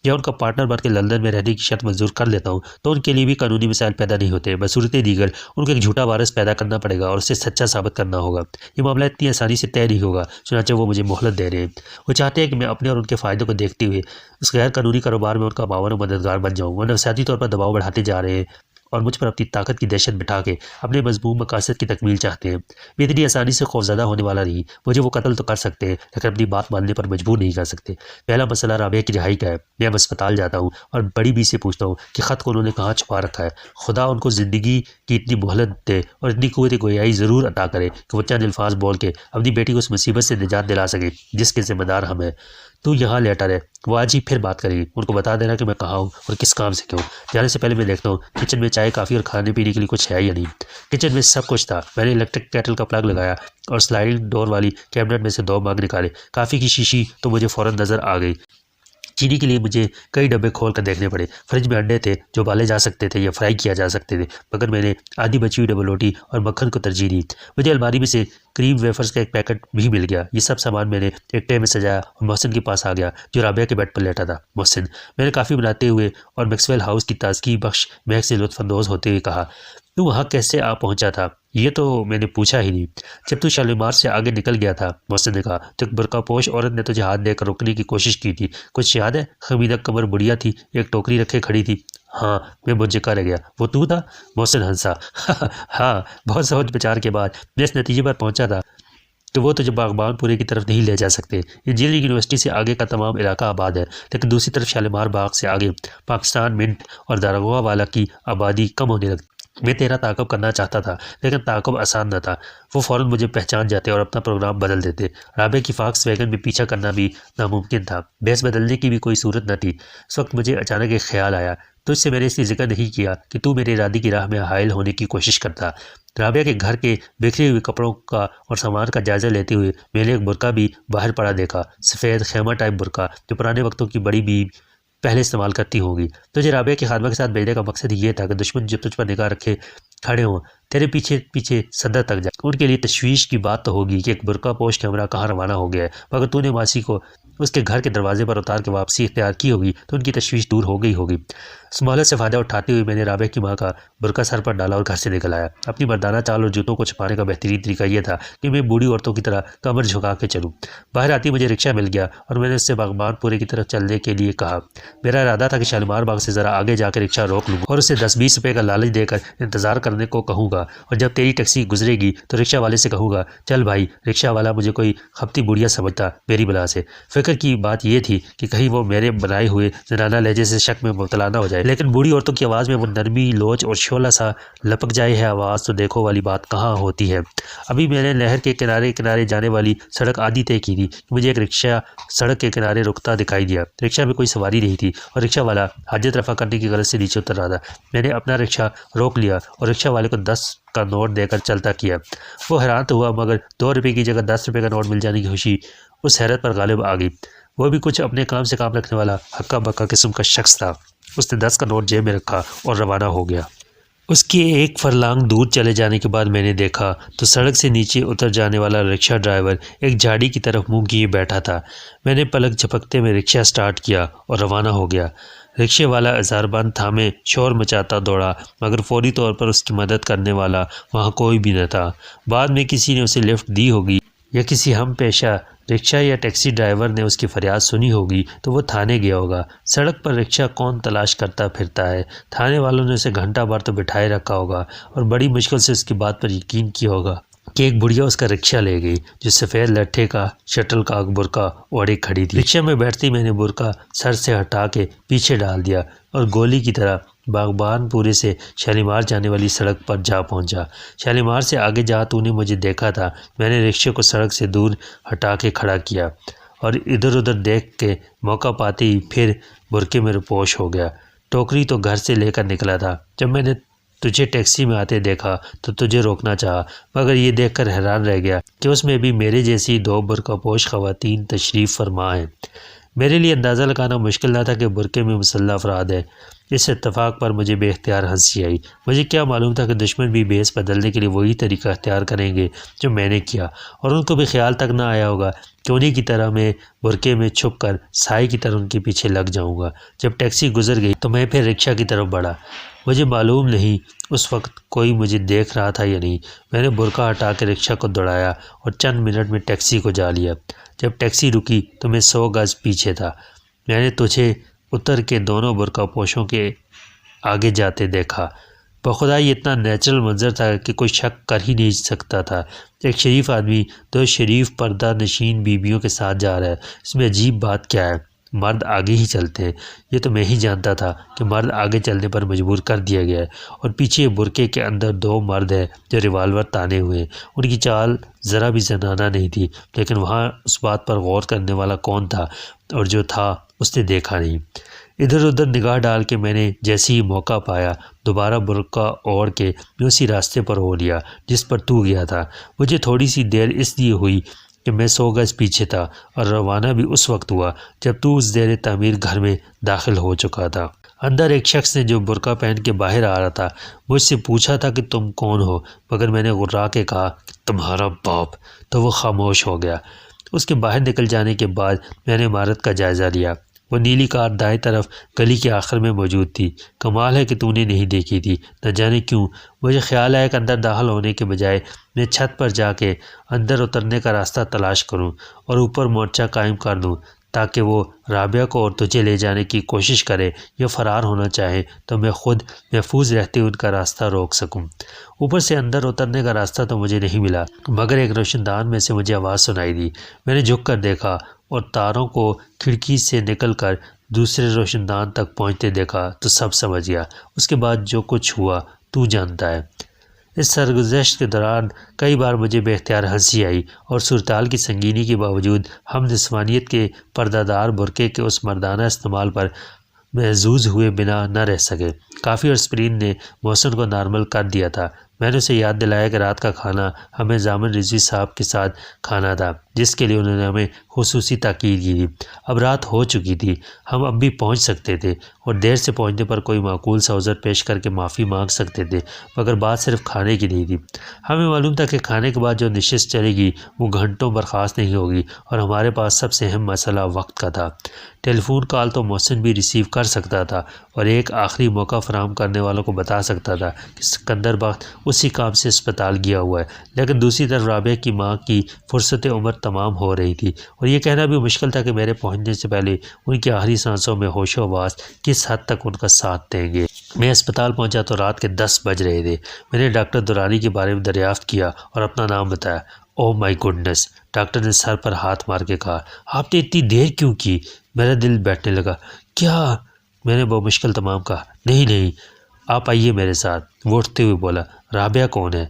یا ان کا پارٹنر بن کے لندن میں رہنے کی شرط منظور کر لیتا ہوں، تو ان کے لیے بھی قانونی مسائل پیدا نہیں ہوتے۔ بصورت دیگر ان کو ایک جھوٹا وارث پیدا کرنا پڑے گا اور اسے سچا ثابت کرنا ہوگا۔ یہ معاملہ اتنی آسانی سے طے نہیں ہوگا، چنانچہ وہ مجھے مہلت دے رہے ہیں۔ وہ چاہتے ہیں کہ میں اپنے اور ان کے فائدوں کو دیکھتے ہوئے اس غیر قانونی کاروبار میں ان کا معاون و مددگار بن جاؤں۔ وہ نفسیاتی طور پر دباؤ بڑھاتے جا رہے ہیں اور مجھ پر اپنی طاقت کی دہشت بٹھا کے اپنے مضموم مقاصد کی تکمیل چاہتے ہیں۔ میں اتنی آسانی سے خوفزدہ ہونے والا نہیں۔ مجھے وہ قتل تو کر سکتے ہیں، لیکن اپنی بات ماننے پر مجبور نہیں کر سکتے۔ پہلا مسئلہ رابعہ کی رہائی کا ہے۔ میں اب اسپتال جاتا ہوں اور بڑی بی سے پوچھتا ہوں کہ خط کو انہوں نے کہاں چھپا رکھا ہے۔ خدا ان کو زندگی کی اتنی مہلت دے اور اتنی قوت گویائی ضرور عطا کرے کہ وہ چند الفاظ بول کے اپنی بیٹی کو اس مصیبت سے نجات دلا سکے جس کے ذمہ دار ہم ہیں۔ تو یہاں لیٹر ہے، وہ آج ہی پھر بات کرے گی۔ ان کو بتا دینا کہ میں کہاں ہوں اور کس کام سے کیوں۔ جانے سے پہلے میں دیکھتا ہوں کچن میں چائے کافی اور کھانے پینے کے لیے کچھ ہے یا نہیں۔ کچن میں سب کچھ تھا۔ میں نے الیکٹرک کیٹل کا پلگ لگایا اور سلائڈنگ ڈور والی کیبنٹ میں سے 2 مگ نکالے۔ کافی کی شیشی تو مجھے فوراً نظر آ گئی۔ چینی کے لیے مجھے کئی ڈبے کھول کر دیکھنے پڑے۔ فریج میں انڈے تھے جو بالے جا سکتے تھے یا فرائی کیا جا سکتے تھے، مگر میں نے آدھی بچی ہوئی ڈبل روٹی اور مکھن کو ترجیح دی۔ مجھے الماری میں سے کریم ویفرز کا ایک پیکٹ بھی مل گیا۔ یہ سب سامان میں نے ایک ٹرے میں سجایا اور محسن کے پاس آ گیا جو رابعہ کے بیڈ پر لیٹا تھا۔ محسن، میں نے کافی بناتے ہوئے اور میکسویل ہاؤس کی تازگی بخش مہک سے لطف اندوز ہوتے ہوئے کہا، تو وہاں کیسے آ پہنچا تھا؟ یہ تو میں نے پوچھا ہی نہیں۔ جب تو شالیمار سے آگے نکل گیا تھا، محسن نے کہا، تو ایک برقع پوش عورت نے تجھے ہاتھ دے کر روکنے کی کوشش کی تھی، کچھ یاد ہے؟ خمیدہ کمر بڑھیا تھی، ایک ٹوکری رکھے کھڑی تھی۔ ہاں، میں منجکا رہ گیا۔ وہ تو تھا؟ محسن ہنسا۔ ہاں، بہت سوچ بچار کے بعد میں اس نتیجے پر پہنچا تھا کہ وہ تجھے باغبان پورے کی طرف نہیں لے جا سکتے۔ انجینئرنگ یونیورسٹی سے آگے کا تمام علاقہ آباد ہے، لیکن دوسری طرف شالیمار باغ سے آگے پاکستان منٹ اور داراغوا والا کی آبادی کم ہونے لگتی۔ میں تیرا تعاقب کرنا چاہتا تھا، لیکن تعاقب آسان نہ تھا۔ وہ فوراً مجھے پہچان جاتے اور اپنا پروگرام بدل دیتے۔ رابعہ کی فاکس ویگن میں پیچھا کرنا بھی ناممکن تھا۔ بحث بدلنے کی بھی کوئی صورت نہ تھی۔ اس وقت مجھے اچانک ایک خیال آیا، تجھ سے میں نے اس لیے ذکر نہیں کیا کہ تو میرے ارادے کی راہ میں حائل ہونے کی کوشش کرتا۔ رابعہ کے گھر کے بکھرے ہوئے کپڑوں کا اور سامان کا جائزہ لیتے ہوئے میں نے ایک برقع بھی باہر پڑا دیکھا، سفید خیمہ ٹائپ برقع جو پرانے وقتوں کی بڑی بی پہلے استعمال کرتی ہوں گی۔ تجھے رابعہ کی خادمہ کے ساتھ بھیجنے کا مقصد یہ تھا کہ دشمن جب تجھ پر نگاہ رکھے کھڑے ہوں تیرے پیچھے پیچھے صدر تک جائے۔ ان کے لیے تشویش کی بات تو ہوگی کہ ایک برقع پوش کیمرہ کہاں روانہ ہو گیا ہے، مگر تو نے ماسی کو اس کے گھر کے دروازے پر اتار کے واپسی اختیار کی ہوگی تو ان کی تشویش دور ہو گئی ہوگی۔ اس مہلت سے فائدہ اٹھاتے ہوئے میں نے رابعہ کی ماں کا برقع سر پر ڈالا اور گھر سے نکل آیا۔ اپنی مردانہ چال اور جوتوں کو چھپانے کا بہترین طریقہ یہ تھا کہ میں بوڑھی عورتوں کی طرح کمر جھکا کے چلوں۔ باہر آتی مجھے رکشہ مل گیا اور میں نے اس سے باغبان پورے کی طرف چلنے کے لیے کہا۔ میرا ارادہ تھا کہ شالیمار باغ سے ذرا آگے جا کے رکشہ روک لوں اور اسے 10-20 روپے کا لالچ دے کر انتظار کرنے کو کہوں گا، اور جب تیری ٹیکسی گزرے گی تو رکشہ والے سے کہوں گا چل بھائی۔ رکشہ والا مجھے کوئی خپتی بڑھیا سمجھتا میری بلا سے۔ فکر کی بات یہ تھی کہ کہیں وہ میرے بنائے ہوئے زنانہ لہجے سے شک میں مبتلا نہ ہو جائے، لیکن بوڑھی عورتوں کی آواز میں وہ نرمی، لوچ اور شعلہ سا لپک جائے ہے آواز تو دیکھو والی بات کہاں ہوتی ہے۔ ابھی میں نے نہر کے کنارے کنارے جانے والی سڑک آدھی طے کی تھی کہ مجھے ایک رکشہ سڑک کے کنارے رکتا دکھائی دیا۔ رکشہ میں کوئی سواری نہیں تھی اور رکشہ والا حاجت رفع کرنے کی غرض سے نیچے اتر رہا تھا۔ میں نے اپنا رکشہ روک لیا اور رکشہ والے کو 10 کا نوٹ دے کر چلتا کیا۔ وہ حیران تو ہوا، مگر 2 روپے کی جگہ 10 روپے کا نوٹ مل جانے کی خوشی اس حیرت پر غالب آ گئی۔ وہ بھی کچھ اپنے کام سے کام رکھنے والا ہکا بکا قسم کا شخص تھا۔ اس نے 10 کا نوٹ جیب میں رکھا اور روانہ ہو گیا۔ اس کے ایک فرلانگ دور چلے جانے کے بعد میں نے دیکھا تو سڑک سے نیچے اتر جانے والا رکشہ ڈرائیور ایک جھاڑی کی طرف منہ کیے بیٹھا تھا۔ میں نے پلک جھپکتے میں رکشہ سٹارٹ کیا اور روانہ ہو گیا۔ رکشے والا ہزار بند تھامے شور مچاتا دوڑا، مگر فوری طور پر اس کی مدد کرنے والا وہاں کوئی بھی نہ تھا۔ بعد میں کسی نے اسے لفٹ دی ہوگی یا کسی ہم پیشہ رکشہ یا ٹیکسی ڈرائیور نے اس کی فریاد سنی ہوگی تو وہ تھانے گیا ہوگا۔ سڑک پر رکشہ کون تلاش کرتا پھرتا ہے؟ تھانے والوں نے اسے گھنٹہ بھر تو بٹھائے رکھا ہوگا اور بڑی مشکل سے اس کی بات پر یقین کیا ہوگا کہ ایک بڑھیا اس کا رکشہ لے گئی جو سفید لٹھے کا شٹل کاک برقع اوڑھے کھڑی تھی۔ رکشہ میں بیٹھتی میں نے برقع سر سے ہٹا کے پیچھے ڈال دیا اور گولی کی طرح باغبان پورے سے شالیمار جانے والی سڑک پر جا پہنچا۔ شالیمار سے آگے جا تو نے مجھے دیکھا تھا۔ میں نے رکشے کو سڑک سے دور ہٹا کے کھڑا کیا اور ادھر ادھر دیکھ کے موقع پاتے ہی پھر برقعے میں روپوش ہو گیا۔ ٹوکری تو گھر سے لے کر نکلا تھا۔ جب میں نے تجھے ٹیکسی میں آتے دیکھا تو تجھے روکنا چاہا، مگر یہ دیکھ کر حیران رہ گیا کہ اس میں بھی میرے جیسی 2 برقع پوش خواتین تشریف فرما ہیں۔ میرے لیے اندازہ لگانا مشکل نہ تھا کہ برقعے میں مسلح افراد ہیں۔ اس اتفاق پر مجھے بے اختیار ہنسی آئی۔ مجھے کیا معلوم تھا کہ دشمن بھی بھیس بدلنے کے لیے وہی طریقہ اختیار کریں گے جو میں نے کیا، اور ان کو بھی خیال تک نہ آیا ہوگا کہ انہی کی طرح میں برقعے میں چھپ کر سائے کی طرح ان کے پیچھے لگ جاؤں گا۔ جب ٹیکسی گزر گئی تو میں پھر رکشہ کی طرف بڑھا۔ مجھے معلوم نہیں اس وقت کوئی مجھے دیکھ رہا تھا یا نہیں۔ میں نے برقع ہٹا کے رکشہ کو دوڑایا اور چند منٹ میں ٹیکسی کو جا لیا۔ جب ٹیکسی رکی تو میں 100 گز پیچھے تھا۔ میں نے تجھے اتر کے دونوں برقع پوشوں کے آگے جاتے دیکھا۔ بخدا یہ اتنا نیچرل منظر تھا کہ کوئی شک کر ہی نہیں سکتا تھا۔ ایک شریف آدمی 2 شریف پردہ نشین بیویوں کے ساتھ جا رہا ہے۔ اس میں عجیب بات کیا ہے؟ مرد آگے ہی چلتے ہیں۔ یہ تو میں ہی جانتا تھا کہ مرد آگے چلنے پر مجبور کر دیا گیا ہے، اور پیچھے برقعے کے اندر 2 مرد ہیں جو ریوالور تانے ہوئے ہیں۔ ان کی چال ذرا بھی زنانہ نہیں تھی، لیکن وہاں اس بات پر غور کرنے والا کون تھا، اور جو تھا اس نے دیکھا نہیں۔ ادھر ادھر نگاہ ڈال کے میں نے جیسے ہی موقع پایا دوبارہ برقع اوڑھ کے میں اسی راستے پر ہو لیا جس پر تو گیا تھا۔ مجھے تھوڑی سی دیر اس لیے ہوئی کہ میں 100 گز پیچھے تھا، اور روانہ بھی اس وقت ہوا جب تو اس زیر تعمیر گھر میں داخل ہو چکا تھا۔ اندر ایک شخص نے جو برقع پہن کے باہر آ رہا تھا مجھ سے پوچھا تھا کہ تم کون ہو، مگر میں نے غرا کے کہا کہ تمہارا باپ، تو وہ خاموش ہو گیا۔ اس کے باہر نکل جانے کے بعد میں نے عمارت کا جائزہ لیا۔ وہ نیلی کار دائیں طرف گلی کے آخر میں موجود تھی۔ کمال ہے کہ تو نے نہیں دیکھی تھی۔ نہ جانے کیوں مجھے خیال آیا کہ اندر داخل ہونے کے بجائے میں چھت پر جا کے اندر اترنے کا راستہ تلاش کروں اور اوپر مورچہ قائم کر دوں، تاکہ وہ رابعہ کو اور تجھے لے جانے کی کوشش کرے یا فرار ہونا چاہے تو میں خود محفوظ رہتے ان کا راستہ روک سکوں۔ اوپر سے اندر اترنے کا راستہ تو مجھے نہیں ملا، مگر ایک روشن دان میں سے مجھے آواز سنائی دی۔ میں نے جھک کر دیکھا اور تاروں کو کھڑکی سے نکل کر دوسرے روشن دان تک پہنچتے دیکھا تو سب سمجھ گیا۔ اس کے بعد جو کچھ ہوا تو جانتا ہے۔ اس سرگزشت کے دوران کئی بار مجھے بے اختیار ہنسی آئی اور صورتحال کی سنگینی کے باوجود ہم نسوانیت کے پردہ دار برقعے کے اس مردانہ استعمال پر محظوظ ہوئے بنا نہ رہ سکے۔ کافی اور اسپرین نے محسن کو نارمل کر دیا تھا، میں نے اسے یاد دلایا کہ رات کا کھانا ہمیں ضامن رضوی صاحب کے ساتھ کھانا تھا، جس کے لیے انہوں نے ہمیں خصوصی تاکید کی تھی۔ اب رات ہو چکی تھی، ہم اب بھی پہنچ سکتے تھے اور دیر سے پہنچنے پر کوئی معقول سا عذر پیش کر کے معافی مانگ سکتے تھے، مگر بات صرف کھانے کی نہیں تھی۔ ہمیں معلوم تھا کہ کھانے کے بعد جو نشست چلے گی وہ گھنٹوں برخاست نہیں ہوگی، اور ہمارے پاس سب سے اہم مسئلہ وقت کا تھا۔ ٹیلی فون کال تو محسن بھی ریسیو کر سکتا تھا اور ایک آخری موقع فراہم کرنے والوں کو بتا سکتا تھا کہ سکندر بخت اسی کام سے اسپتال گیا ہوا ہے، لیکن دوسری طرف رابعہ کی ماں کی فرصت عمر تمام ہو رہی تھی، اور یہ کہنا بھی مشکل تھا کہ میرے پہنچنے سے پہلے ان کی آخری سانسوں میں ہوش و حواس کس حد تک ان کا ساتھ دیں گے۔ میں اسپتال پہنچا تو رات کے 10 بج رہے تھے۔ میں نے ڈاکٹر درانی کے بارے میں دریافت کیا اور اپنا نام بتایا۔ او مائی گڈنس، ڈاکٹر نے سر پر ہاتھ مار کے کہا، آپ نے اتنی دیر کیوں کی؟ میرا دل بیٹھنے لگا۔ کیا؟ میں نے بہت مشکل تمام کہا، نہیں، آپ آئیے میرے ساتھ۔ وہ اٹھتے ہوئے بولا، رابعہ کون ہے؟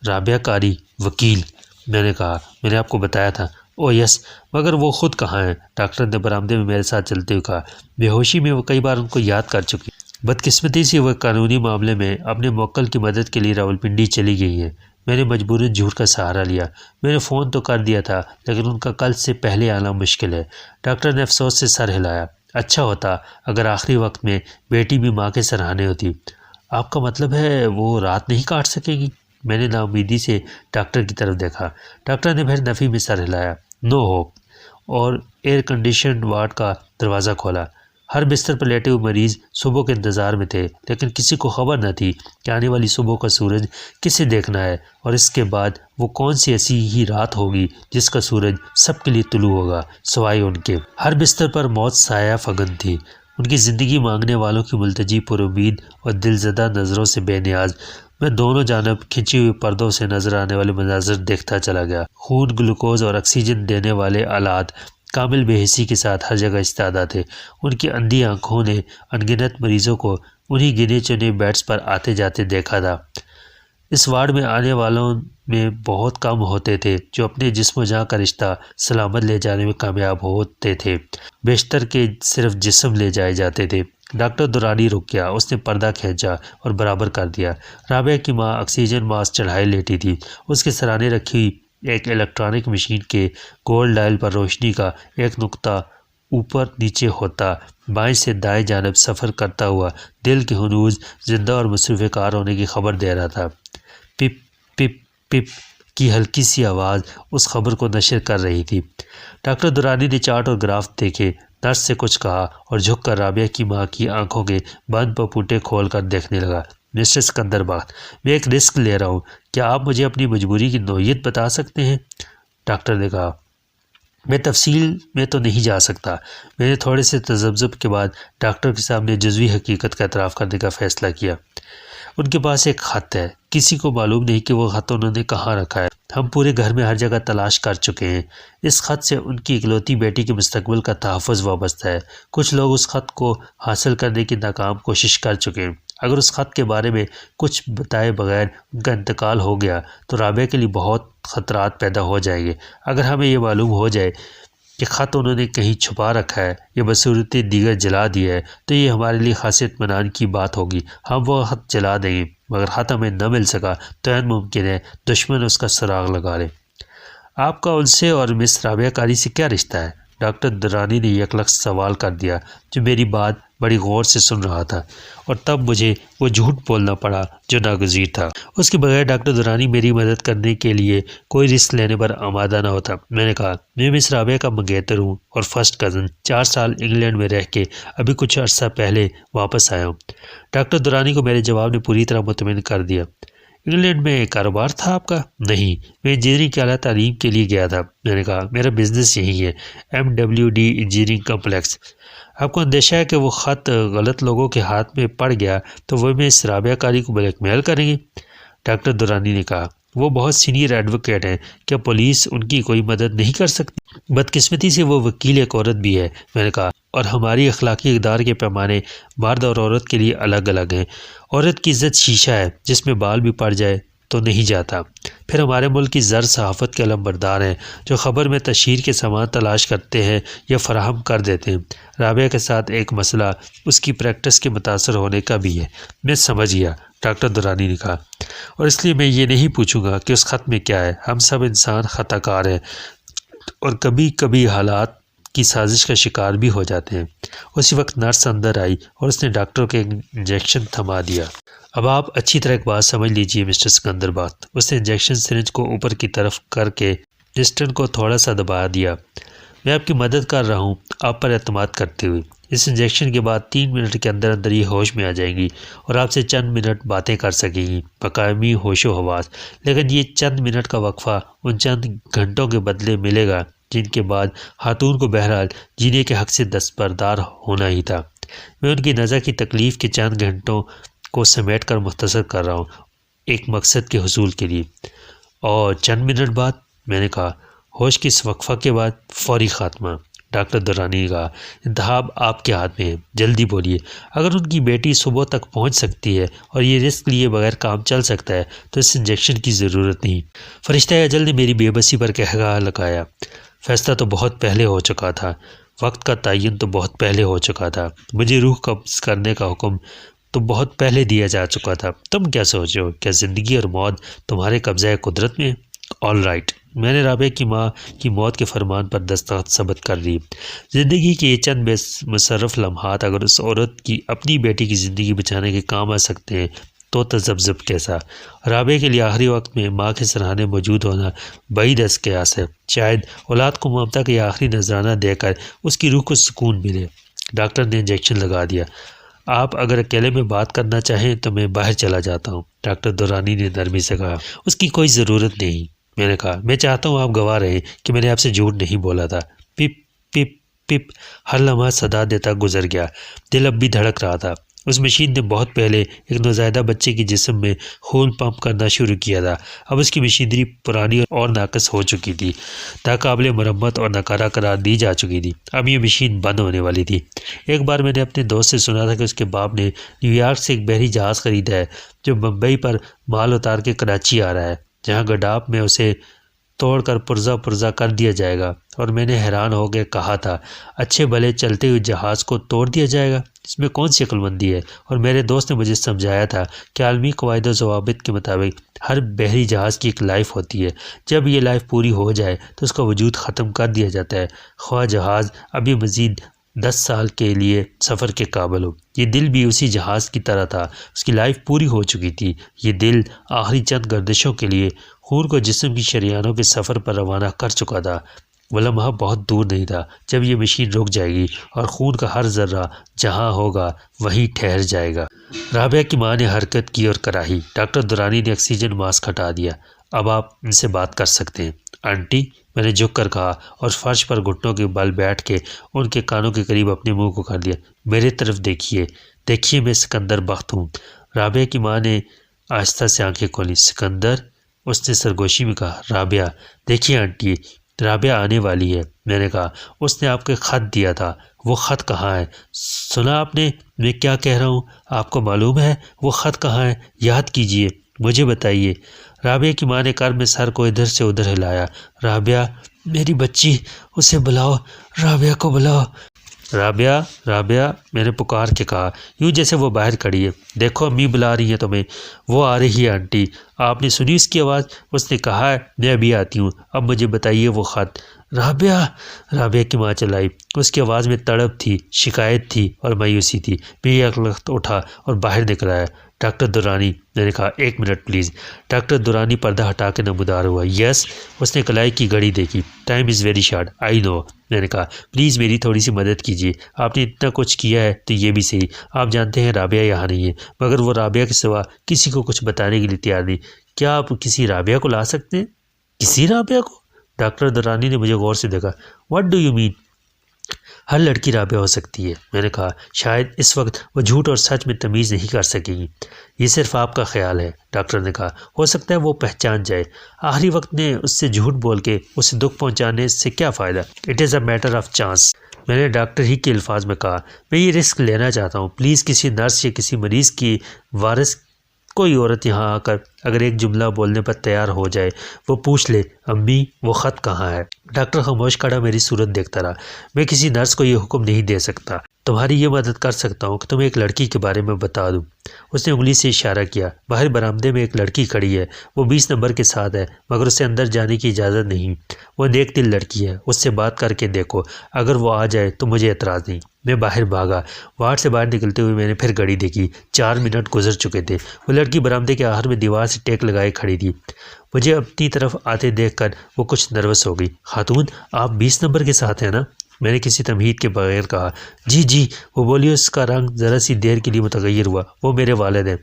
رابعہ قاری، وکیل۔ میں نے کہا، میں نے آپ کو بتایا تھا۔ او یس، مگر وہ خود کہاں ہیں؟ ڈاکٹر نے برآمدے میں میرے ساتھ چلتے ہوئے کہا۔ بے ہوشی میں وہ کئی بار ان کو یاد کر چکی، بدقسمتی سے وہ قانونی معاملے میں اپنے موکل کی مدد کے لیے راولپنڈی چلی گئی ہیں۔ میں نے مجبوراً جھوٹ کا سہارا لیا۔ میں نے فون تو کر دیا تھا، لیکن ان کا کل سے پہلے آنا مشکل ہے۔ ڈاکٹر نے افسوس سے سر ہلایا۔ اچھا ہوتا اگر آخری وقت میں بیٹی بھی ماں کے سرہانے ہوتی۔ آپ کا مطلب ہے وہ رات نہیں کاٹ سکے گی؟ میں نے نا امیدی سے ڈاکٹر کی طرف دیکھا۔ ڈاکٹر نے پھر نفی میں سر ہلایا۔ نو ہوپ، اور ایئر کنڈیشنڈ وارڈ کا دروازہ کھولا۔ ہر بستر پر لیٹے ہوئے مریض صبح کے انتظار میں تھے، لیکن کسی کو خبر نہ تھی کہ آنے والی صبح کا سورج کسے دیکھنا ہے، اور اس کے بعد وہ کون سی ایسی ہی رات ہوگی جس کا سورج سب کے لیے طلوع ہوگا سوائے ان کے۔ ہر بستر پر موت سایہ فگن تھی، ان کی زندگی مانگنے والوں کی ملتجی پر امید اور دلزدہ نظروں سے بے نیاز۔ میں دونوں جانب کھنچی ہوئی پردوں سے نظر آنے والے مناظر دیکھتا چلا گیا۔ خون، گلوکوز اور آکسیجن دینے والے آلات کامل بے حسی کے ساتھ ہر جگہ استعداد تھے۔ ان کی اندھی آنکھوں نے انگنت مریضوں کو انہی گنے چنے بیڈز پر آتے جاتے دیکھا تھا۔ اس وارڈ میں آنے والوں میں بہت کم ہوتے تھے جو اپنے جسم و جاں کا رشتہ سلامت لے جانے میں کامیاب ہوتے تھے، بیشتر کے صرف جسم لے جائے جاتے تھے۔ ڈاکٹر درانی رک گیا، اس نے پردہ کھینچا اور برابر کر دیا۔ رابعہ کی ماں آکسیجن ماسک چڑھائے لیٹی تھی، اس کے سرانے رکھی ایک الیکٹرانک مشین کے گول ڈائل پر روشنی کا ایک نقطہ اوپر نیچے ہوتا بائیں سے دائیں جانب سفر کرتا ہوا دل کے ہنوز زندہ اور مصروف کار ہونے کی خبر دے رہا تھا۔ پپ پپ پپ کی ہلکی سی آواز اس خبر کو نشر کر رہی تھی۔ ڈاکٹر درانی نے چارٹ اور گراف دیکھے، نرس سے کچھ کہا اور جھک کر رابعہ کی ماں کی آنکھوں کے بند پپوٹے کھول کر دیکھنے لگا۔ مسٹر سکندر بخت، میں ایک رسک لے رہا ہوں، کیا آپ مجھے اپنی مجبوری کی نوعیت بتا سکتے ہیں؟ ڈاکٹر نے کہا، میں تفصیل میں تو نہیں جا سکتا۔ میں نے تھوڑے سے تذبذب کے بعد ڈاکٹر کے سامنے جزوی حقیقت کا اعتراف کرنے کا فیصلہ کیا۔ ان کے پاس ایک خط ہے، کسی کو معلوم نہیں کہ وہ خط انہوں نے کہاں رکھا ہے۔ ہم پورے گھر میں ہر جگہ تلاش کر چکے ہیں۔ اس خط سے ان کی اکلوتی بیٹی کے مستقبل کا تحفظ وابستہ ہے۔ کچھ لوگ اس خط کو حاصل کرنے کی ناکام کوشش کر چکے ہیں۔ اگر اس خط کے بارے میں کچھ بتائے بغیر ان کا انتقال ہو گیا تو رابعہ کے لیے بہت خطرات پیدا ہو جائیں گے۔ اگر ہمیں یہ معلوم ہو جائے کہ خط انہوں نے کہیں چھپا رکھا ہے یا بصورت دیگر جلا دیا ہے تو یہ ہمارے لیے خاصیت منان کی بات ہوگی۔ ہم وہ خط جلا دیں گے، مگر خط ہمیں نہ مل سکا تو عین ممکن ہے دشمن اس کا سراغ لگا لے۔ آپ کا ان سے اور مس رابعہ قاری سے کیا رشتہ ہے؟ ڈاکٹر درانی نے یک لفظ سوال کر دیا، جو میری بات بڑی غور سے سن رہا تھا، اور تب مجھے وہ جھوٹ بولنا پڑا جو ناگزیر تھا۔ اس کے بغیر ڈاکٹر درانی میری مدد کرنے کے لیے کوئی رسک لینے پر آمادہ نہ ہوتا۔ میں نے کہا، میں مس رابعہ کا منگیتر ہوں اور فرسٹ کزن، 4 سال انگلینڈ میں رہ کے ابھی کچھ عرصہ پہلے واپس آیا ہوں۔ ڈاکٹر درانی کو میرے جواب نے پوری طرح مطمئن کر دیا۔ انگلینڈ میں کاروبار تھا آپ کا؟ نہیں، میں انجینئرنگ کی اعلیٰ تعلیم کے لیے گیا تھا۔ میں نے کہا، میرا بزنس یہی ہے، MWD انجینئرنگ کمپلیکس۔ آپ کو اندیشہ ہے کہ وہ خط غلط لوگوں کے ہاتھ میں پڑ گیا تو وہ میں اس رابعہ قاری کو بلیک میل کریں گے؟ ڈاکٹر درانی نے کہا، وہ بہت سینئر ایڈوکیٹ ہیں، کیا پولیس ان کی کوئی مدد نہیں کر سکتی؟ بدقسمتی سے وہ وکیل ایک عورت بھی ہے۔ میں نے کہا، اور ہماری اخلاقی اقدار کے پیمانے مرد اور عورت کے لیے الگ الگ ہیں۔ عورت کی عزت شیشہ ہے، جس میں بال بھی پڑ جائے تو نہیں جاتا۔ پھر ہمارے ملک کی زر صحافت کے علم بردار ہیں جو خبر میں تشہیر کے سامان تلاش کرتے ہیں یا فراہم کر دیتے ہیں۔ رابعہ کے ساتھ ایک مسئلہ اس کی پریکٹس کے متاثر ہونے کا بھی ہے۔ میں سمجھ گیا۔ ڈاکٹر درانی نے کہا، اور اس لیے میں یہ نہیں پوچھوں گا کہ اس خط میں کیا ہے۔ ہم سب انسان خطا کار ہیں اور کبھی کبھی حالات کی سازش کا شکار بھی ہو جاتے ہیں۔ اسی وقت نرس اندر آئی اور اس نے ڈاکٹر کو ایک انجیکشن تھما دیا۔ اب آپ اچھی طرح ایک بات سمجھ لیجئے مسٹر سکندر بات۔ اس نے انجیکشن سرنج کو اوپر کی طرف کر کے پسٹن کو تھوڑا سا دبا دیا۔ میں آپ کی مدد کر رہا ہوں آپ پر اعتماد کرتے ہوئے۔ اس انجیکشن کے بعد 3 منٹ کے اندر اندر یہ ہوش میں آ جائیں گی اور آپ سے چند منٹ باتیں کر سکیں گی مقامی ہوش و حواس۔ لیکن یہ چند منٹ کا وقفہ ان چند گھنٹوں کے بدلے ملے گا جن کے بعد خاتون کو بہرحال جینے کے حق سے دستبردار ہونا ہی تھا۔ میں ان کی نظر کی تکلیف کے چند گھنٹوں کو سمیٹ کر مختصر کر رہا ہوں ایک مقصد کے حصول کے لیے۔ اور چند منٹ بعد، میں نے کہا، ہوش کے اس وقفہ کے بعد فوری خاتمہ۔ ڈاکٹر درانی نے کہا، انتخاب آپ کے ہاتھ میں ہے، جلدی بولیے۔ اگر ان کی بیٹی صبح تک پہنچ سکتی ہے اور یہ رسک لیے بغیر کام چل سکتا ہے تو اس انجیکشن کی ضرورت نہیں۔ فرشتہ اجل نے میری بے بسی پر قہقہا لگایا۔ فیصلہ تو بہت پہلے ہو چکا تھا، وقت کا تعین تو بہت پہلے ہو چکا تھا، مجھے روح قبض کرنے کا حکم تو بہت پہلے دیا جا چکا تھا۔ تم کیا سوچ رہے ہو؟ کیا زندگی اور موت تمہارے قبضۂ قدرت میں؟ آل رائٹ، میں نے رابعہ کی ماں کی موت کے فرمان پر دستخط ثبت کر دی۔ زندگی کے یہ چند بے مصرف لمحات اگر اس عورت کی اپنی بیٹی کی زندگی بچانے کے کام آ سکتے ہیں تو تذبذب کیسا؟ رابعہ کے لیے آخری وقت میں ماں کے سرحانے موجود ہونا بعید از قیاس ہے۔ شاید اولاد کو ممتا کا یہ آخری نذرانہ دے کر اس کی روح کو سکون ملے۔ ڈاکٹر نے انجیکشن لگا دیا۔ آپ اگر اکیلے میں بات کرنا چاہیں تو میں باہر چلا جاتا ہوں، ڈاکٹر درانی نے نرمی سے کہا۔ اس کی کوئی ضرورت نہیں، میں نے کہا۔ میں چاہتا ہوں آپ گواہ رہیں کہ میں نے آپ سے جھوٹ نہیں بولا تھا۔ پپ پپ پپ ہر لمحہ صدا دیتا گزر گیا۔ دل اب بھی دھڑک رہا تھا۔ اس مشین نے بہت پہلے ایک نوزائیدہ بچے کے جسم میں خون پمپ کرنا شروع کیا تھا۔ اب اس کی مشینری پرانی اور ناقص ہو چکی تھی، ناقابل مرمت اور ناکارہ قرار دی جا چکی تھی۔ اب یہ مشین بند ہونے والی تھی۔ ایک بار میں نے اپنے دوست سے سنا تھا کہ اس کے باپ نے نیو یارک سے ایک بحری جہاز خریدا ہے جو بمبئی پر مال اتار کے کراچی آ رہا ہے، جہاں گڈاپ میں اسے توڑ کر پرزہ پرزہ کر دیا جائے گا۔ اور میں نے حیران ہو کے کہا تھا، اچھے بھلے چلتے ہوئے جہاز کو توڑ دیا جائے گا، اس میں کون سی عقل مندی ہے؟ اور میرے دوست نے مجھے سمجھایا تھا کہ عالمی قواعد و ضوابط کے مطابق ہر بحری جہاز کی ایک لائف ہوتی ہے، جب یہ لائف پوری ہو جائے تو اس کا وجود ختم کر دیا جاتا ہے، خواہ جہاز ابھی مزید 10 سال کے لیے سفر کے قابل ہو۔ یہ دل بھی اسی جہاز کی طرح تھا، اس کی لائف پوری ہو چکی تھی۔ یہ دل آخری چند گردشوں کے لیے خون کو جسم کی شریانوں کے سفر پر روانہ کر چکا تھا۔ وہ لمحہ بہت دور نہیں تھا جب یہ مشین رک جائے گی اور خون کا ہر ذرہ جہاں ہوگا وہیں ٹھہر جائے گا۔ رابعہ کی ماں نے حرکت کی اور کراہی۔ ڈاکٹر درانی نے آکسیجن ماسک ہٹا دیا۔ اب آپ ان سے بات کر سکتے ہیں۔ آنٹی، میں نے جھک کر کہا اور فرش پر گھٹنوں کے بل بیٹھ کے ان کے کانوں کے قریب اپنے منہ کو کر دیا۔ میرے طرف دیکھیے، دیکھیے، میں سکندر بخت ہوں۔ رابعہ کی ماں نے آہستہ سے آنکھیں کھولی۔ سکندر؟ اس نے سرگوشی میں کہا۔ رابعہ، دیکھیے آنٹی، رابعہ آنے والی ہے، میں نے کہا۔ اس نے آپ کو ایک خط دیا تھا، وہ خط کہاں ہے؟ سنا آپ نے میں کیا کہہ رہا ہوں؟ آپ کو معلوم ہے وہ خط کہاں ہے؟ یاد کیجئے، مجھے بتائیے۔ رابعہ کی ماں نے کر میں سر کو ادھر سے ادھر ہلایا۔ رابعہ، میری بچی، اسے بلاؤ، رابعہ کو بلاؤ۔ رابعہ، رابعہ، میں نے پکار کے کہا، یوں جیسے وہ باہر کھڑی ہے۔ دیکھو امی بلا رہی ہیں تمہیں۔ وہ آ رہی ہے آنٹی، آپ نے سنی اس کی آواز؟ اس نے کہا ہے میں ابھی آتی ہوں، اب مجھے بتائیے وہ خط۔ رابعہ، رابعہ کی ماں چلائی۔ اس کی آواز میں تڑپ تھی، شکایت تھی اور مایوسی تھی۔ میں ایک وقت اٹھا اور باہر نکل آیا۔ ڈاکٹر درانی، میں نے کہا، 1 منٹ پلیز۔ ڈاکٹر درانی پردہ ہٹا کے نمودار ہوا۔ یس، اس نے کلائی کی گھڑی دیکھی۔ ٹائم از ویری شارٹ، آئی نو۔ میں نے کہا، پلیز میری تھوڑی سی مدد کیجیے، آپ نے اتنا کچھ کیا ہے تو یہ بھی صحیح۔ آپ جانتے ہیں رابعہ یہاں نہیں ہے، مگر وہ رابعہ کے سوا کسی کو کچھ بتانے کے لیے تیار نہیں۔ کیا آپ کسی رابعہ کو لا سکتے ہیں؟ کسی رابعہ کو؟ ڈاکٹر درانی نے مجھے غور سے دیکھا۔ What do you mean? ہر لڑکی رابعہ ہو سکتی ہے، میں نے کہا۔ شاید اس وقت وہ جھوٹ اور سچ میں تمیز نہیں کر سکے گی۔ یہ صرف آپ کا خیال ہے، ڈاکٹر نے کہا۔ ہو سکتا ہے وہ پہچان جائے۔ آخری وقت میں اس سے جھوٹ بول کے اسے دکھ پہنچانے سے کیا فائدہ؟ It is a matter of chance, میں نے ڈاکٹر ہی کے الفاظ میں کہا۔ میں یہ رسک لینا چاہتا ہوں، پلیز کسی نرس یا کسی مریض کی وارث کوئی عورت یہاں آ کر اگر ایک جملہ بولنے پر تیار ہو جائے، وہ پوچھ لے، امی وہ خط کہاں ہے؟ ڈاکٹر خاموش کھڑا میری صورت دیکھتا رہا۔ میں کسی نرس کو یہ حکم نہیں دے سکتا، تمہاری یہ مدد کر سکتا ہوں کہ تمہیں ایک لڑکی کے بارے میں بتا دوں۔ اس نے انگلی سے اشارہ کیا۔ باہر برآمدے میں ایک لڑکی کھڑی ہے، وہ 20 نمبر کے ساتھ ہے، مگر اسے اندر جانے کی اجازت نہیں۔ وہ نیک دل لڑکی ہے، اس سے بات کر کے دیکھو، اگر وہ آ جائے تو مجھے اعتراض نہیں۔ میں باہر بھاگا۔ وارڈ سے باہر نکلتے ہوئے میں نے پھر گھڑی دیکھی، 4 منٹ گزر چکے تھے۔ وہ لڑکی برآمدے کے آخر میں دیوار سے ٹیک لگائے کھڑی تھی۔ مجھے اپنی طرف آتے دیکھ کر وہ کچھ نروس ہو گئی۔ خاتون، آپ 20 نمبر کے ساتھ ہیں نا؟ میں نے کسی تمہید کے بغیر کہا۔ جی۔ وہ بولی۔ اس کا رنگ ذرا سی دیر کے لیے متغیر ہوا۔ وہ میرے والد ہیں۔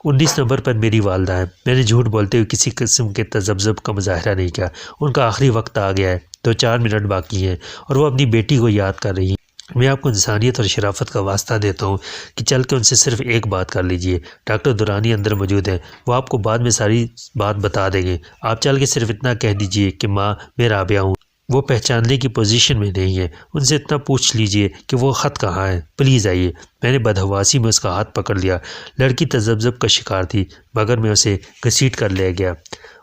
19 نمبر پر میری والدہ ہیں۔ میں نے جھوٹ بولتے ہوئے کسی قسم کے تذبذب کا مظاہرہ نہیں کیا۔ ان کا آخری وقت آ گیا ہے، 2-4 منٹ باقی ہیں اور وہ اپنی بیٹی کو یاد کر رہی ہیں۔ میں آپ کو انسانیت اور شرافت کا واسطہ دیتا ہوں کہ چل کے ان سے صرف ایک بات کر لیجئے۔ ڈاکٹر درانی اندر موجود ہیں، وہ آپ کو بعد میں ساری بات بتا دیں گے۔ آپ چل کے صرف اتنا کہہ دیجئے کہ ماں، میں رابعہ ہوں۔ وہ پہچاننے کی پوزیشن میں نہیں ہے۔ ان سے اتنا پوچھ لیجئے کہ وہ خط کہاں ہے۔ پلیز آئیے۔ میں نے بدحواسی میں اس کا ہاتھ پکڑ لیا۔ لڑکی تذبذب کا شکار تھی، مگر میں اسے گھسیٹ کر لے گیا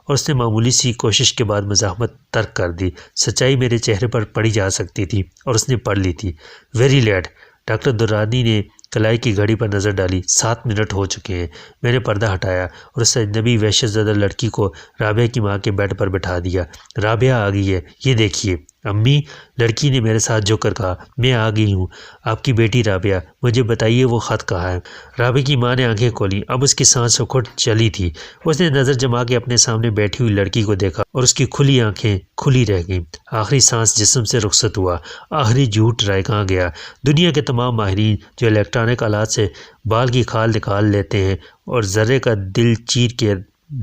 اور اس نے معمولی سی کوشش کے بعد مزاحمت ترک کر دی۔ سچائی میرے چہرے پر پڑھی جا سکتی تھی اور اس نے پڑھ لی تھی۔ Very late. ڈاکٹر درانی نے کلائی کی گھڑی پر نظر ڈالی۔ 7 منٹ ہو چکے ہیں۔ میں نے پردہ ہٹایا اور اس اجنبی وحشت زدہ لڑکی کو رابعہ کی ماں کے بیڈ پر بٹھا دیا۔ رابعہ آ گئی ہے، یہ دیکھیے۔ امی، لڑکی نے میرے ساتھ جھک کر کہا۔ میں آ گئی ہوں، آپ کی بیٹی رابعہ۔ مجھے بتائیے وہ خط کہاں ہے؟ رابعہ کی ماں نے آنکھیں کھولیں۔ اب اس کی سانس اکھڑ چلی تھی۔ اس نے نظر جما کے اپنے سامنے بیٹھی ہوئی لڑکی کو دیکھا اور اس کی کھلی آنکھیں کھلی رہ گئیں۔ آخری سانس جسم سے رخصت ہوا۔ آخری جھوٹ رائگاں گیا۔ دنیا کے تمام ماہرین جو الیکٹرانک آلات سے بال کی کھال نکال لیتے ہیں اور ذرے کا دل چیر کے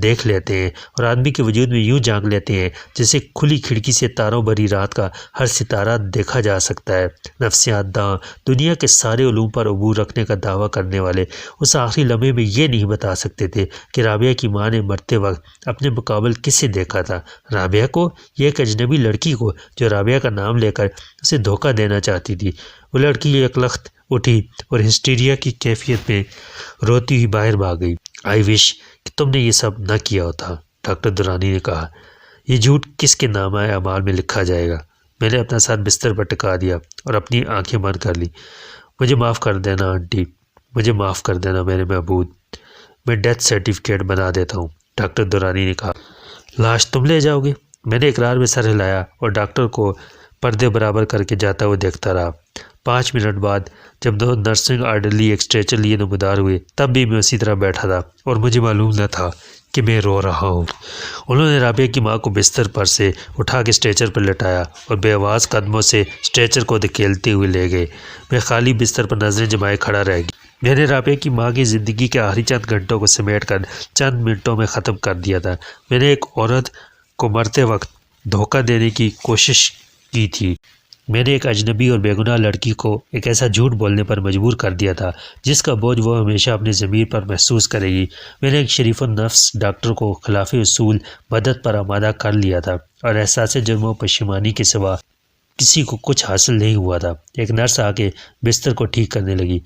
دیکھ لیتے ہیں اور آدمی کے وجود میں یوں جھانک لیتے ہیں جیسے کھلی کھڑکی سے تاروں بھری رات کا ہر ستارہ دیکھا جا سکتا ہے، نفسیات داں دنیا کے سارے علوم پر عبور رکھنے کا دعویٰ کرنے والے اس آخری لمحے میں یہ نہیں بتا سکتے تھے کہ رابعہ کی ماں نے مرتے وقت اپنے مقابل کسے دیکھا تھا، رابعہ کو یا ایک اجنبی لڑکی کو جو رابعہ کا نام لے کر اسے دھوکہ دینا چاہتی تھی۔ وہ لڑکی یکلخت اٹھی اور ہسٹیریا کی کیفیت میں روتی ہوئی باہر بھاگ گئی۔ آئی وش کہ تم نے یہ سب نہ کیا ہوتا، ڈاکٹر درانی نے کہا۔ یہ جھوٹ کس کے نامہ اعمال میں لکھا جائے گا؟ میں نے اپنا سر بستر پر ٹکا دیا اور اپنی آنکھیں بند کر لی۔ مجھے معاف کر دینا آنٹی، مجھے معاف کر دینا میرے معبود، میں ڈیتھ سرٹیفکیٹ بنا دیتا ہوں، ڈاکٹر درانی نے کہا۔ لاش تم لے جاؤ گے؟ میں نے اقرار میں سر ہلایا اور ڈاکٹر کو پردے برابر کر کے جاتا ہوا دیکھتا رہا۔ 5 منٹ بعد جب 2 نرسنگ آرڈرلی ایک اسٹریچر لیے نمودار ہوئے، تب بھی میں اسی طرح بیٹھا تھا اور مجھے معلوم نہ تھا کہ میں رو رہا ہوں۔ انہوں نے رابعہ کی ماں کو بستر پر سے اٹھا کے اسٹریچر پر لٹایا اور بے آواز قدموں سے اسٹریچر کو دھکیلتے ہوئے لے گئے۔ میں خالی بستر پر نظریں جمائے کھڑا رہ گیا۔ میں نے رابعہ کی ماں کی زندگی کے آخری چند گھنٹوں کو سمیٹ کر چند منٹوں میں ختم کر دیا تھا۔ میں نے ایک عورت کو مرتے وقت دھوکہ دینے کی کوشش کی تھی۔ میں نے ایک اجنبی اور بے گناہ لڑکی کو ایک ایسا جھوٹ بولنے پر مجبور کر دیا تھا جس کا بوجھ وہ ہمیشہ اپنے ضمیر پر محسوس کرے گی۔ میں نے ایک شریف النفس ڈاکٹر کو خلاف اصول مدد پر آمادہ کر لیا تھا اور احساس جرم و پشیمانی کے سوا کسی کو کچھ حاصل نہیں ہوا تھا۔ ایک نرس آ کے بستر کو ٹھیک کرنے لگی۔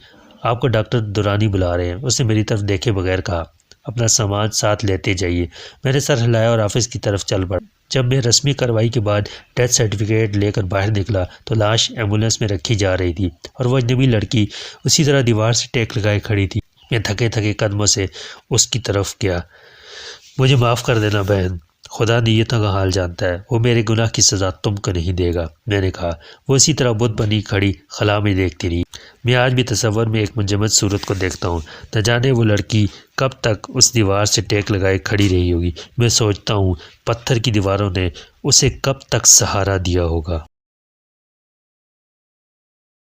آپ کو ڈاکٹر درانی بلا رہے ہیں، اس نے میری طرف دیکھے بغیر کہا۔ اپنا سامان ساتھ لیتے جائیے۔ میں نے سر ہلایا اور آفس کی طرف چل پڑا۔ جب میں رسمی کارروائی کے بعد ڈیتھ سرٹیفکیٹ لے کر باہر نکلا تو لاش ایمبولینس میں رکھی جا رہی تھی اور وہ اجنبی لڑکی اسی طرح دیوار سے ٹیک لگائے کھڑی تھی۔ میں تھکے تھکے قدموں سے اس کی طرف گیا۔ مجھے معاف کر دینا بہن، خدا نیتوں کا حال جانتا ہے، وہ میرے گناہ کی سزا تم کو نہیں دے گا، میں نے کہا۔ وہ اسی طرح بت بنی کھڑی خلا میں دیکھتی رہی۔ میں آج بھی تصور میں ایک منجمد صورت کو دیکھتا ہوں، نہ جانے وہ لڑکی کب تک اس دیوار سے ٹیک لگائے کھڑی رہی ہوگی۔ میں سوچتا ہوں پتھر کی دیواروں نے اسے کب تک سہارا دیا ہوگا۔